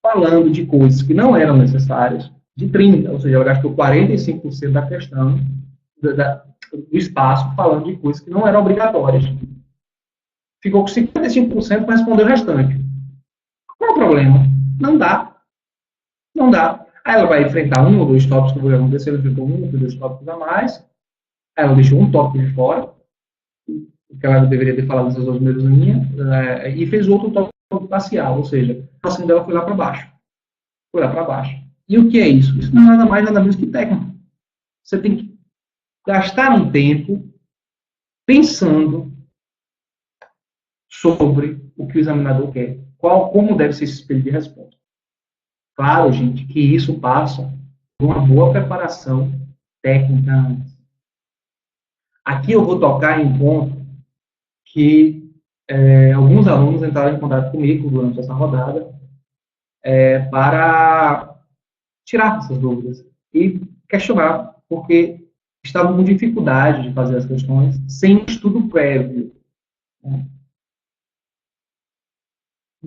A: falando de coisas que não eram necessárias, de 30, ou seja, ela gastou 45% da questão, do espaço, falando de coisas que não eram obrigatórias. Ficou com 55% para responder o restante. Qual é o problema? Não dá. Não dá. Aí ela vai enfrentar um ou 2 tópicos que vão acontecer, ela enfrentou um ou 2 tópicos a mais, aí ela deixou um tópico de fora, que ela deveria ter falado nessas 2 primeiras linhas, e fez outro tópico parcial, ou seja, a ação dela foi lá para baixo. Foi lá para baixo. E o que é isso? Isso não é nada mais, nada menos que técnica. Você tem que gastar um tempo pensando sobre o que o examinador quer. Como deve ser esse espelho de resposta. Claro, gente, que isso passa por uma boa preparação técnica antes. Aqui eu vou tocar em um ponto que alguns alunos entraram em contato comigo durante essa rodada para tirar essas dúvidas e questionar, porque estavam com dificuldade de fazer as questões sem estudo prévio.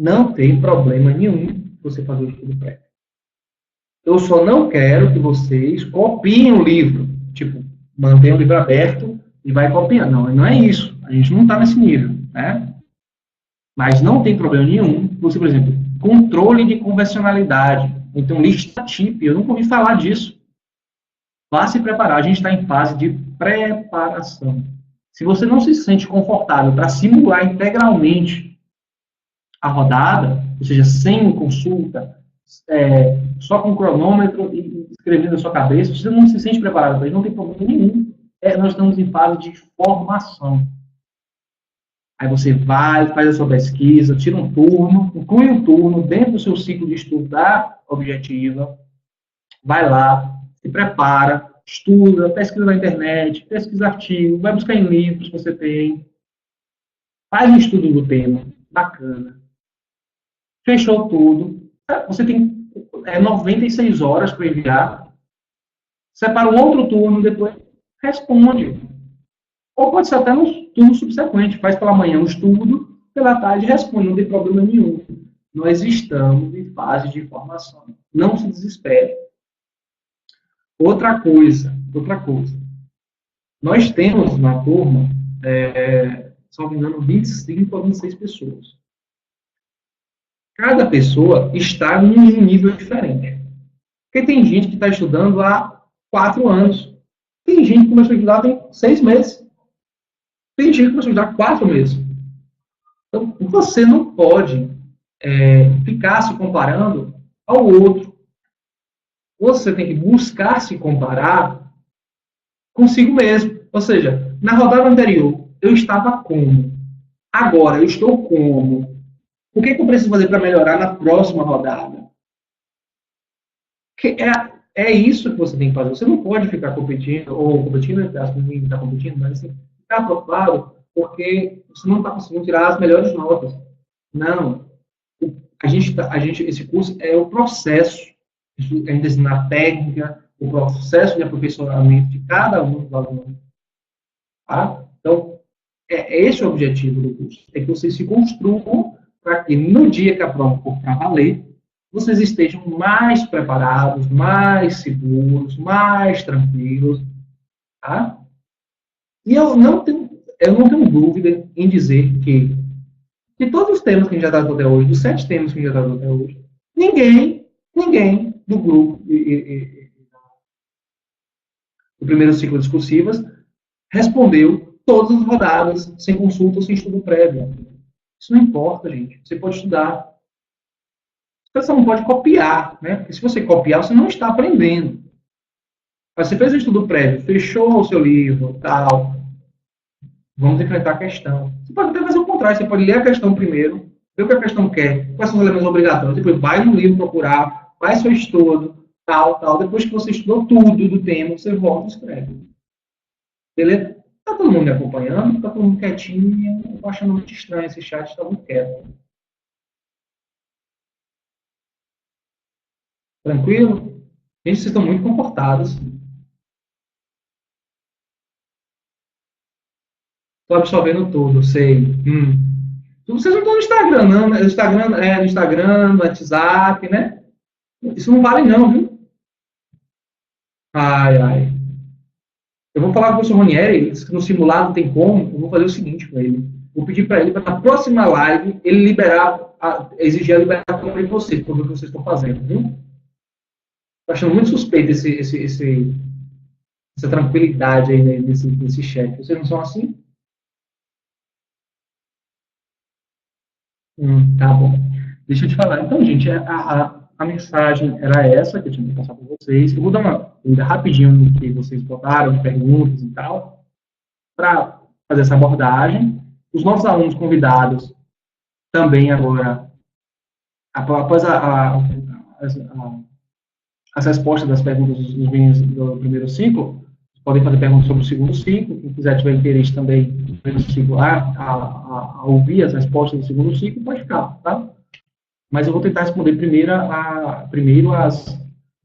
A: Não tem problema nenhum você fazer o estudo prévio. Eu só não quero que vocês copiem o livro. Tipo, mantenham o livro aberto e vai copiando. Não, não é isso. A gente não está nesse nível, né? Mas não tem problema nenhum. Você, por exemplo, controle de convencionalidade. Então, lista TIP. Eu nunca ouvi falar disso. Vá se preparar. A gente está em fase de preparação. Se você não se sente confortável para simular integralmente a rodada, ou seja, sem consulta, só com cronômetro e escrevendo na sua cabeça, você não se sente preparado para isso, não tem problema nenhum. Nós estamos em fase de formação. Aí você vai, faz a sua pesquisa, tira um turno, inclui um turno dentro do seu ciclo de estudo da objetiva, vai lá, se prepara, estuda, pesquisa na internet, pesquisa artigo, vai buscar em livros que você tem, faz um estudo do tema, bacana. Fechou tudo. Você tem 96 horas para enviar. Separa um outro turno, depois responde. Ou pode ser até no turno subsequente. Faz pela manhã o estudo, pela tarde responde. Não tem problema nenhum. Nós estamos em fase de formação. Não se desespere. Outra coisa. Nós temos na turma, salvo engano, 25 a 26 pessoas. Cada pessoa está em um nível diferente. Porque tem gente que está estudando há 4 anos. Tem gente que começou a estudar tem 6 meses. Tem gente que começou a estudar 4 meses. Então, você não pode ficar se comparando ao outro. Você tem que buscar se comparar consigo mesmo. Ou seja, na rodada anterior, eu estava como? Agora, eu estou como? O que eu preciso fazer para melhorar na próxima rodada? É isso que você tem que fazer. Você não pode ficar competindo, ou competindo, ninguém está competindo, mas assim, ficar preocupado porque você não está conseguindo tirar as melhores notas. Não. Esse curso é o processo. A gente ensina a técnica, o processo de aperfeiçoamento de cada um dos alunos. Tá? Então, é esse o objetivo do curso. É que vocês se construam para que no dia que a prova for para valer, vocês estejam mais preparados, mais seguros, mais tranquilos. Tá? E eu não tenho dúvida em dizer que, de todos os temas que a gente já tratou até hoje, dos 7 temas que a gente já tratou até hoje, ninguém do grupo do primeiro ciclo discursivas respondeu todas as rodadas, sem consulta ou sem estudo prévio. Isso não importa, gente. Você pode estudar. Você não pode copiar, né? Porque se você copiar, você não está aprendendo. Mas você fez o estudo prévio, fechou o seu livro, tal. Vamos enfrentar a questão. Você pode até fazer o contrário. Você pode ler a questão primeiro, ver o que a questão quer, quais são os elementos obrigatórios. Depois vai no livro procurar, faz seu estudo, tal. Depois que você estudou tudo do tema, você volta e escreve. Beleza? Tá todo mundo me acompanhando? Tá todo mundo quietinho? Eu tô achando muito estranho esse chat, tá muito quieto. Tranquilo? Gente, vocês estão muito comportados. Tô absorvendo tudo, sei. Vocês não estão no Instagram, não, né? No Instagram, no WhatsApp, né? Isso não vale não, viu? Ai. Eu vou falar com o professor Ronieri, ele disse que no simulado tem como, eu vou fazer o seguinte com ele. Vou pedir para ele, para na próxima live, ele exigir a liberação de vocês, por o que vocês estão fazendo, viu? Estou achando muito suspeito essa tranquilidade aí né, desse chat. Vocês não são assim? Tá bom. Deixa eu te falar. Então, gente, a mensagem era essa que eu tinha que passar para vocês. Eu vou dar uma ainda rapidinho no que vocês botaram, de perguntas e tal, para fazer essa abordagem. Os nossos alunos convidados também agora, após as respostas das perguntas dos meninos do primeiro ciclo, podem fazer perguntas sobre o segundo ciclo. Quem quiser tiver interesse também no primeiro ciclo a ouvir as respostas do segundo ciclo, pode ficar, tá? Mas eu vou tentar responder primeiro as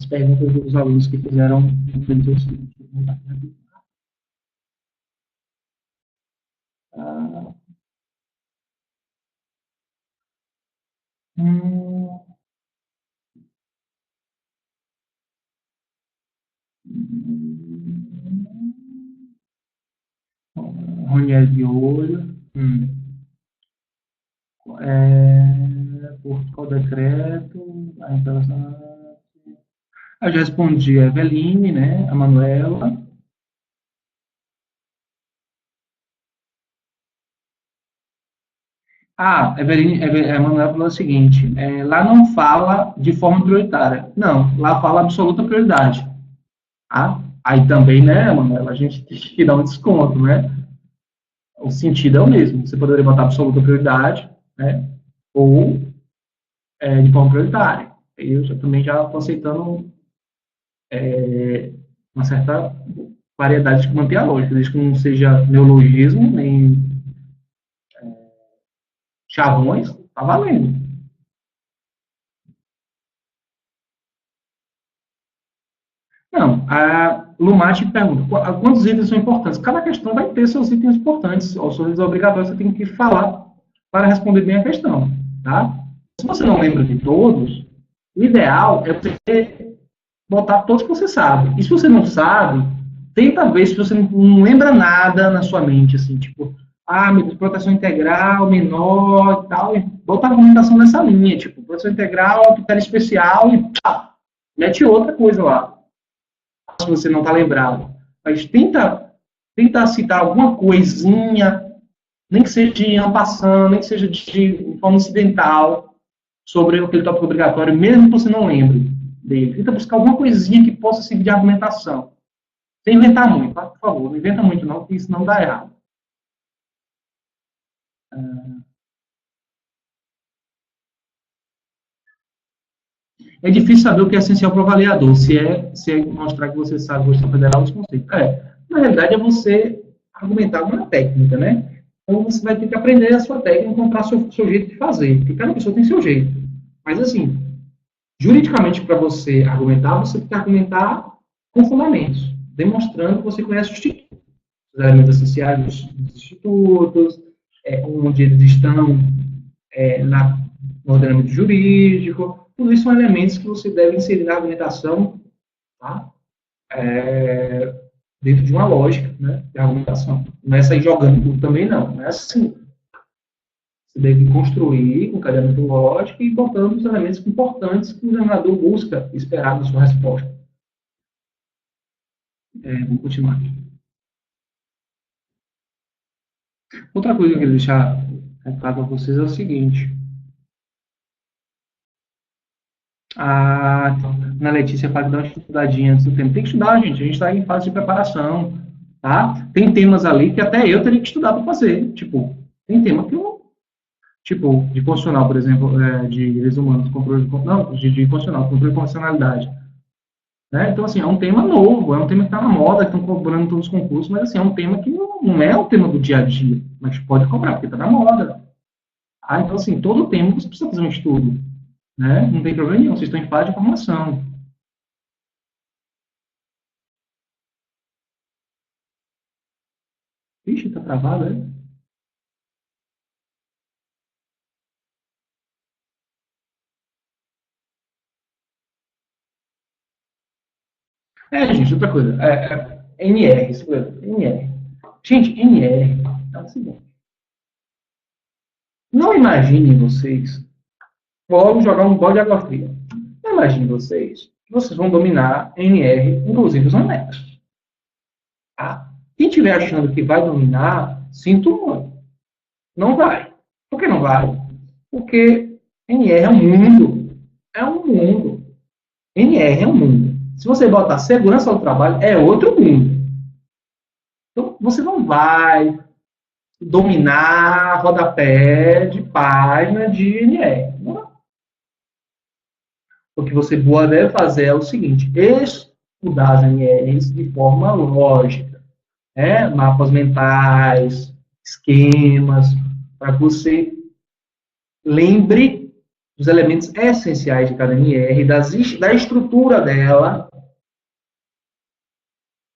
A: perguntas dos alunos que fizeram no primeiro ciclo. Ronieri de olho. Por qual decreto? A relação. Eu já respondi a Eveline, né? A Manuela. A Manuela falou o seguinte, lá não fala de forma prioritária. Não, lá fala absoluta prioridade. Tá? Aí também, né, Manuela, a gente tem que dar um desconto, né? O sentido é o mesmo. Você poderia botar absoluta prioridade, né? Ou de forma prioritária. Eu também já estou aceitando uma certa variedade de manter a lógica, desde que não seja neologismo, nem chavões, tá valendo. Não, a Lumati pergunta, quantos itens são importantes? Cada questão vai ter seus itens importantes, ou seus itens obrigatórios, você tem que falar para responder bem a questão, tá? Se você não lembra de todos, o ideal é você botar todos que você sabe. E se você não sabe, tenta ver se você não lembra nada na sua mente, assim, tipo, meu Deus, proteção integral, menor e tal, bota a argumentação nessa linha, tipo, professor integral, tutela especial e pá, mete outra coisa lá, se você não está lembrado. Mas tenta citar alguma coisinha, nem que seja de en passant, nem que seja de forma incidental, sobre aquele tópico obrigatório, mesmo que você não lembre dele. Tenta buscar alguma coisinha que possa servir de argumentação. Sem inventar muito, tá? Por favor, não inventa muito não, porque isso não dá errado. É difícil saber o que é essencial para o avaliador, se é mostrar que você sabe o federal dos conceitos. Na realidade, é você argumentar uma técnica, né? Então, você vai ter que aprender a sua técnica, encontrar seu jeito de fazer, porque cada pessoa tem seu jeito. Mas, assim, juridicamente, para você tem que argumentar com fundamentos, demonstrando que você conhece os elementos essenciais dos institutos, onde eles estão no ordenamento jurídico, tudo isso são elementos que você deve inserir na argumentação, tá? Dentro de uma lógica, né, de argumentação. Não é sair jogando tudo também, não. Não é assim. Você deve construir com cadeamento lógico e botando os elementos importantes que o examinador busca esperar na sua resposta. Vamos continuar aqui. Outra coisa que eu queria deixar claro para vocês é o seguinte. Na Letícia fala que dá uma estudadinha antes do tempo. Tem que estudar, gente. A gente está em fase de preparação, tá? Tem temas ali que até eu teria que estudar para fazer. Tipo, tem tema que eu... Tipo, de constitucional, por exemplo, de direitos humanos, controle... Não, de constitucional, controle de constitucionalidade. Né? Então, assim, é um tema novo, é um tema que está na moda, que estão cobrando todos os concursos, mas, assim, é um tema que não é um tema do dia a dia, mas pode cobrar, porque está na moda. Então, assim, todo tema você precisa fazer um estudo. Né? Não tem problema nenhum, vocês estão em fase de formação. Ixi, tá travado, é? Gente, outra coisa. NR, isso mesmo, NR. Gente, NR é o seguinte. Não imaginem vocês, vou jogar um balde de água fria. Não imaginem vocês que vocês vão dominar NR, inclusive os anexos. Tá? Quem estiver achando que vai dominar, sinto muito. Não vai. Por que não vai? Porque NR é um mundo. É um mundo. NR é um mundo. Se você botar segurança do trabalho, é outro mundo. Então, você não vai dominar rodapé de página de NR. Não. O que você deve fazer é o seguinte: estudar as NRs de forma lógica. Mapas mentais, esquemas, para que você lembre dos elementos essenciais de cada NR, da estrutura dela.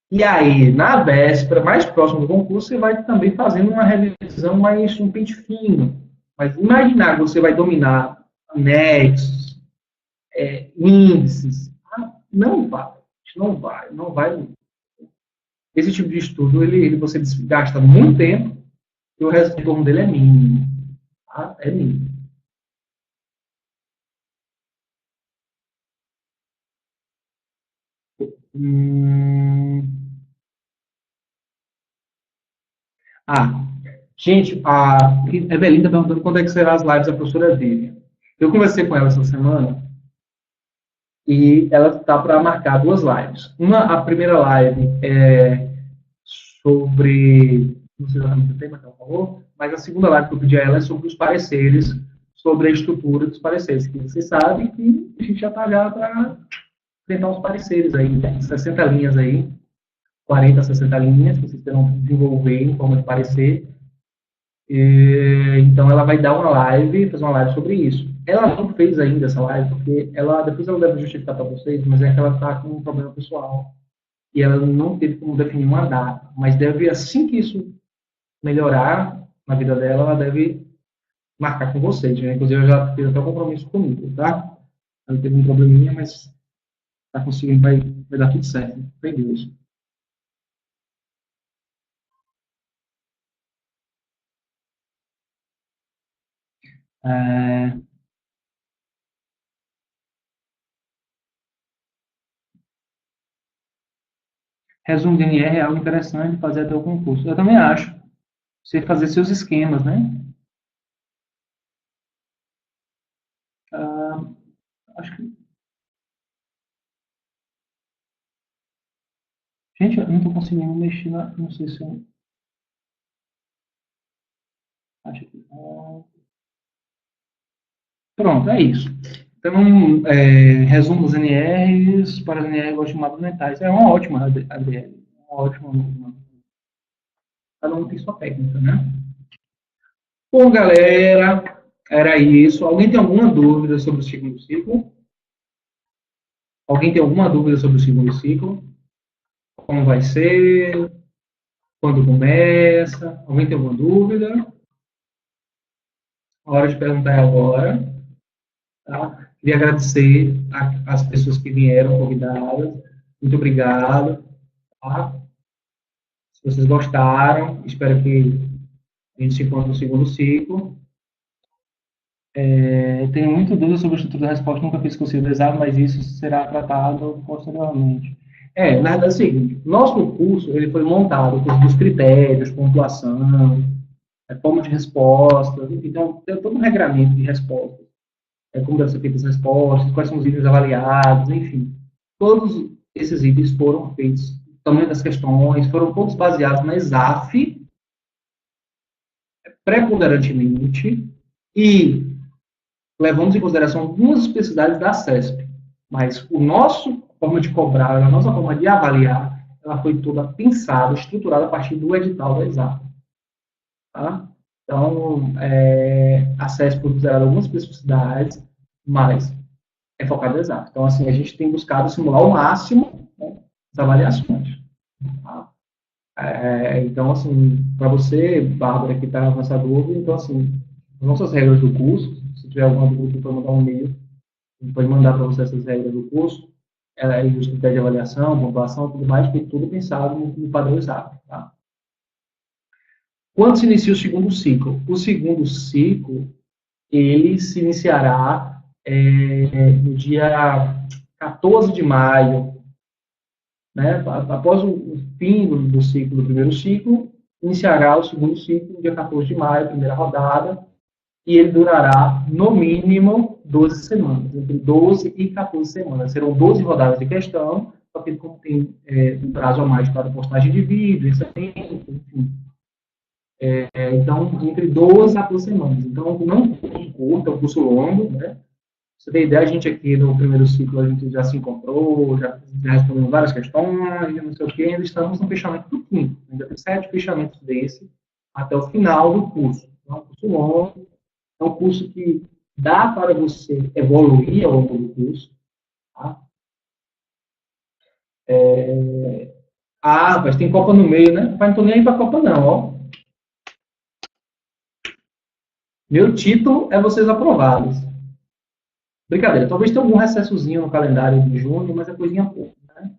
A: E aí, na véspera, mais próximo do concurso, você vai também fazendo uma revisão mais um pente fino. Mas imaginar que você vai dominar anexos, índices, não vai. Não vai, não vai. Esse tipo de estudo, você gasta muito tempo e o retorno dele é mínimo. Tá? É mínimo. Gente, a Evelyn está perguntando quando é que serão as lives da professora dele. Eu conversei com ela essa semana e ela está para marcar duas lives. A primeira live é sobre, não sei exatamente o tema que ela falou, mas a segunda live que eu pedi a ela é sobre os pareceres, sobre a estrutura dos pareceres, que vocês sabem que a gente já está já para tentar os pareceres aí, né? 60 linhas aí, 40, 60 linhas, que vocês terão que desenvolver em forma de parecer. Então ela vai dar uma live, fazer uma live sobre isso. Ela não fez ainda essa live, porque depois ela deve justificar para vocês, mas é que ela está com um problema pessoal. E ela não teve como definir uma data. Mas deve, assim que isso melhorar na vida dela, ela deve marcar com vocês. Né? Inclusive, eu já fiz até um compromisso comigo, tá? Ela teve um probleminha, mas está conseguindo, vai dar tudo certo. Foi Deus. É, resumo de NR é algo interessante fazer até o concurso. Eu também acho. Você fazer seus esquemas, né? Ah, acho que, gente, eu não estou conseguindo mexer na. Não sei se eu. Acho que. Pronto, é isso. Então, resumo dos NRs para as NRs chamadas mentais. É uma ótima ADL. Uma ótima. Cada um tem sua técnica, né? Bom, galera, era isso. Alguém tem alguma dúvida sobre o segundo ciclo? Alguém tem alguma dúvida sobre o segundo ciclo? Como vai ser? Quando começa? Alguém tem alguma dúvida? A hora de perguntar é agora. Tá? Queria agradecer às pessoas que vieram convidadas. Muito obrigado. Tá? Se vocês gostaram, espero que a gente se encontre no segundo ciclo. Tenho muita dúvida sobre a estrutura da resposta, nunca fiz curso de exame, mas isso será tratado posteriormente. Na verdade é o seguinte, nosso curso ele foi montado com os critérios, pontuação, forma de resposta, enfim, então tem todo um regramento de resposta, como devem ser feitas as respostas, quais são os itens avaliados, enfim. Todos esses itens foram feitos, o tamanho das questões, foram todos baseados na ESAF, preponderantemente, e levamos em consideração algumas especificidades da CESP, mas o nosso forma de cobrar, a nossa forma de avaliar, ela foi toda pensada, estruturada a partir do edital da ESAP. Tá? Então, a CESP foi considerada algumas especificidades, mas é focada na ESAP. Então, assim, a gente tem buscado simular ao máximo, né, as avaliações. Tá? Então, assim, para você, Bárbara, que está com essa dúvida, então, assim, as nossas regras do curso, se tiver alguma dúvida, pode mandar um e-mail, a gente pode mandar para você essas regras do curso, e os critérios de avaliação, pontuação, tudo mais, que tudo pensado no padrão exato. Tá? Quando se inicia o segundo ciclo? O segundo ciclo, ele se iniciará no dia 14 de maio, né? Após o fim do ciclo, do primeiro ciclo, iniciará o segundo ciclo, no dia 14 de maio, primeira rodada, e ele durará, no mínimo, 12 semanas, entre 12 e 14 semanas. Serão 12 rodadas de questão, só que como tem um prazo a mais para postagem de vídeo, enfim. Então, entre 12 a 14 semanas. Então, não é um curso curto, é um curso longo, né? Você tem ideia, a gente aqui no primeiro ciclo, a gente já se encontrou, já respondeu várias questões, não sei o quê, ainda estamos no fechamento do quinto. Ainda tem 7 fechamentos desse até o final do curso. Então, é um curso longo, é um curso que dá para você evoluir ao longo do curso. Tá? Mas tem Copa no meio, né? Mas não estou nem aí para a Copa, não. Ó. Meu título é vocês aprovados. Brincadeira, talvez tenha algum recessozinho no calendário de junho, mas é coisinha pouco. Né?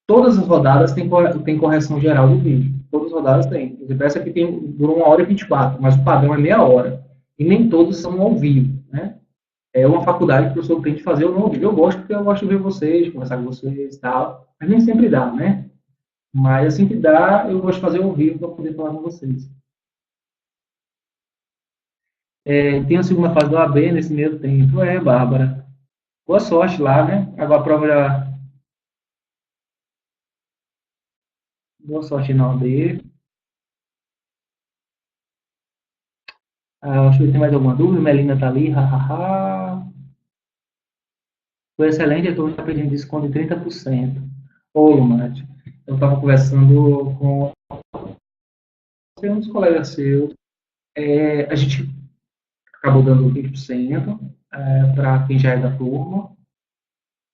A: Todas as rodadas têm correção geral do vídeo. Todas as rodadas têm. Essa aqui dura 1 hora e 24, mas o padrão é meia hora. E nem todos são ao vivo. Né? É uma faculdade que o professor tem que fazer ou não ao vivo. Eu gosto porque eu gosto de ver vocês, conversar com vocês e tal. Mas nem sempre dá, né? Mas assim que dá, eu gosto de fazer ao vivo para poder falar com vocês. Tem a segunda fase do AB nesse meio tempo. Bárbara. Boa sorte lá, né? Agora a prova já. Boa sorte na OAB. Acho que tem mais alguma dúvida. Melina tá ali, hahaha. Foi excelente, eu estou pedindo desconto de 30%. Ô, Mate, eu estava conversando com um dos colegas seus. A gente acabou dando 20% para quem já é da turma.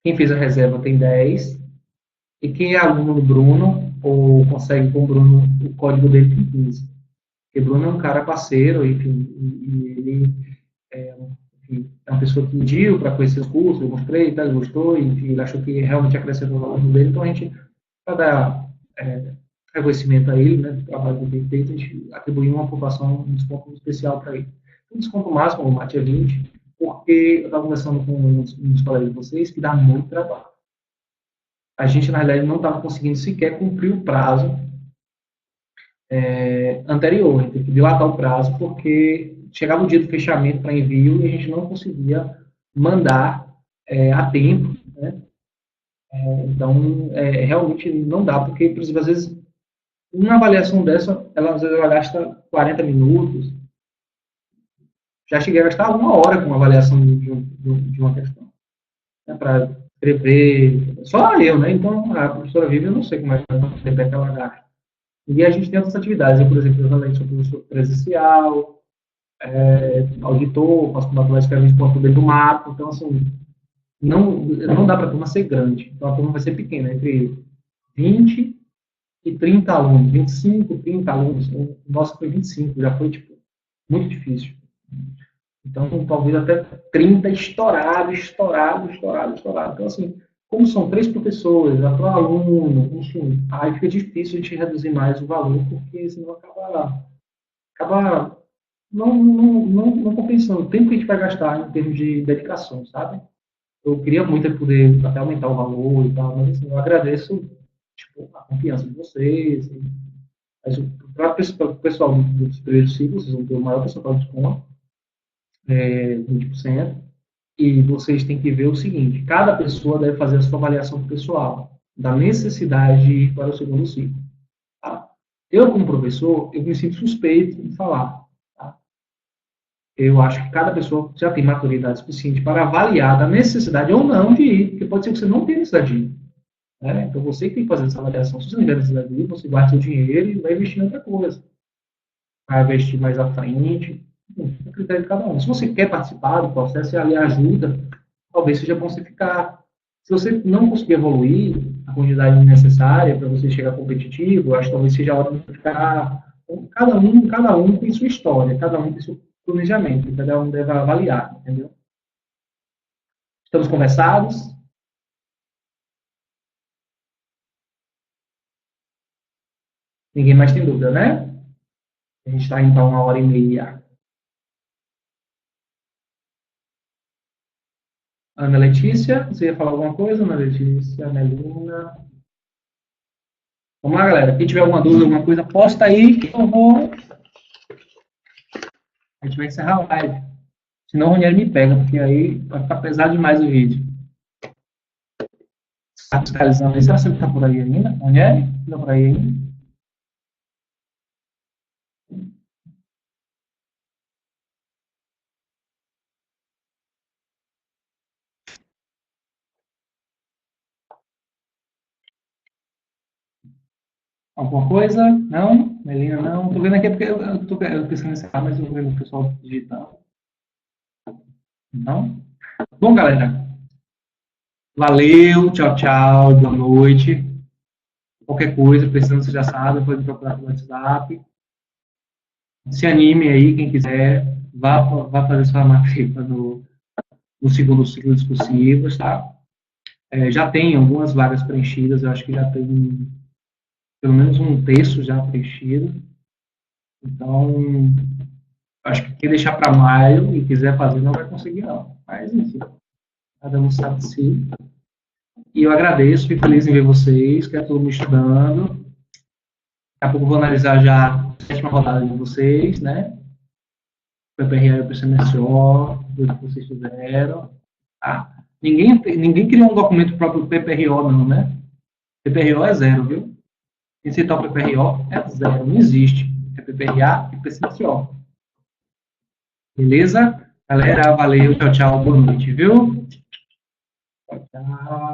A: Quem fez a reserva tem 10%. E quem é aluno do Bruno, ou consegue com o Bruno, o código dele tem 15%. Porque Bruno é um cara parceiro, enfim, e ele enfim, é uma pessoa que pediu para conhecer os cursos, eu mostrei, tá, ele gostou, enfim, ele achou que realmente acrescentou no valor dele, então a gente, para dar reconhecimento a ele, né, do trabalho do Big Data, a gente atribuiu uma pontuação, um desconto especial para ele. O desconto máximo, o Mate, é 20, porque eu estava conversando com um dos colegas de vocês, que dá muito trabalho. A gente, na realidade, não estava conseguindo sequer cumprir o prazo anterior, a gente teve que dilatar o prazo, porque chegava o dia do fechamento para envio e a gente não conseguia mandar a tempo, né? Então, realmente não dá, porque, por exemplo, às vezes, uma avaliação dessa, às vezes ela gasta 40 minutos, já cheguei a gastar 1 hora com uma avaliação de uma questão, né, para escrever, só eu, né? Então, a professora Vivi, eu não sei como é que ela gasta. E a gente tem outras atividades, eu, por exemplo, eu também sou professor presencial, auditor, faço uma escrevendo de português do mato, então, assim, não dá para a turma ser grande, então a turma vai ser pequena, entre 20 e 30 alunos, 25, 30 alunos, nossa, foi 25, já foi, tipo, muito difícil. Então, talvez até 30 estourado. Então, assim, como são 3 professores, a pro aluno, enfim, aí fica difícil a gente reduzir mais o valor, porque senão acaba não compensando o tempo que a gente vai gastar em termos de dedicação, sabe? Eu queria muito poder até aumentar o valor e tal, mas assim, eu agradeço, tipo, a confiança de vocês. Mas para o pessoal dos primeiros ciclos, vocês vão ter o maior percentual de desconto, 20%, e vocês têm que ver o seguinte: cada pessoa deve fazer a sua avaliação pessoal da necessidade de ir para o segundo ciclo. Tá? Eu, como professor, eu me sinto suspeito em falar. Tá? Eu acho que cada pessoa já tem maturidade suficiente para avaliar a necessidade ou não de ir, porque pode ser que você não tenha necessidade de ir. Né? Então, você que tem que fazer essa avaliação. Se você não tiver necessidade de ir, você guarda seu dinheiro e vai investir em outra coisa. Vai investir mais à frente. É critério de cada um. Se você quer participar do processo e ali ajuda, talvez seja bom você ficar. Se você não conseguir evoluir a quantidade necessária para você chegar competitivo, acho que talvez seja a hora de ficar. Cada um tem sua história, cada um tem seu planejamento, cada um deve avaliar, entendeu? Estamos conversados? Ninguém mais tem dúvida, né? A gente está então 1 hora e meia. Ana Letícia, você ia falar alguma coisa? Ana Letícia, Melina. Vamos lá, galera. Quem tiver alguma dúvida, alguma coisa, posta aí que eu vou. A gente vai encerrar a live. Senão o Ronieri me pega, porque aí vai ficar pesado demais o vídeo. Está fiscalizando aí. Será que você está por aí ainda? Ronieri? Está por aí ainda? Alguma coisa? Não? Melina, não. Estou vendo aqui porque eu estou pensando nesse mas eu estou vendo o pessoal digitando. Não? Bom, galera. Valeu, tchau, tchau, boa noite. Qualquer coisa, precisando, você já sabe, pode me procurar pelo WhatsApp. Se anime aí, quem quiser, vá fazer sua matrícula no segundo ciclo discursivos, tá? Já tem algumas vagas preenchidas, eu acho que já tem pelo menos um terço já preenchido. Então, acho que quem deixar para maio e quiser fazer não vai conseguir, não. Mas, enfim, cada um sabe de si. E eu agradeço, fico feliz em ver vocês, que é todo mundo estudando. Daqui a pouco eu vou analisar já a 7ª rodada de vocês, né? O PPRA e o PCMSO, tudo que vocês fizeram. Ah, ninguém criou um documento próprio do PPRO, não, né? PPRO é 0, viu? Quem citar o PPRO é 0, não existe. É PPRA e PCMSO. Beleza? Galera, valeu, tchau, tchau, boa noite, viu? Tchau, tchau.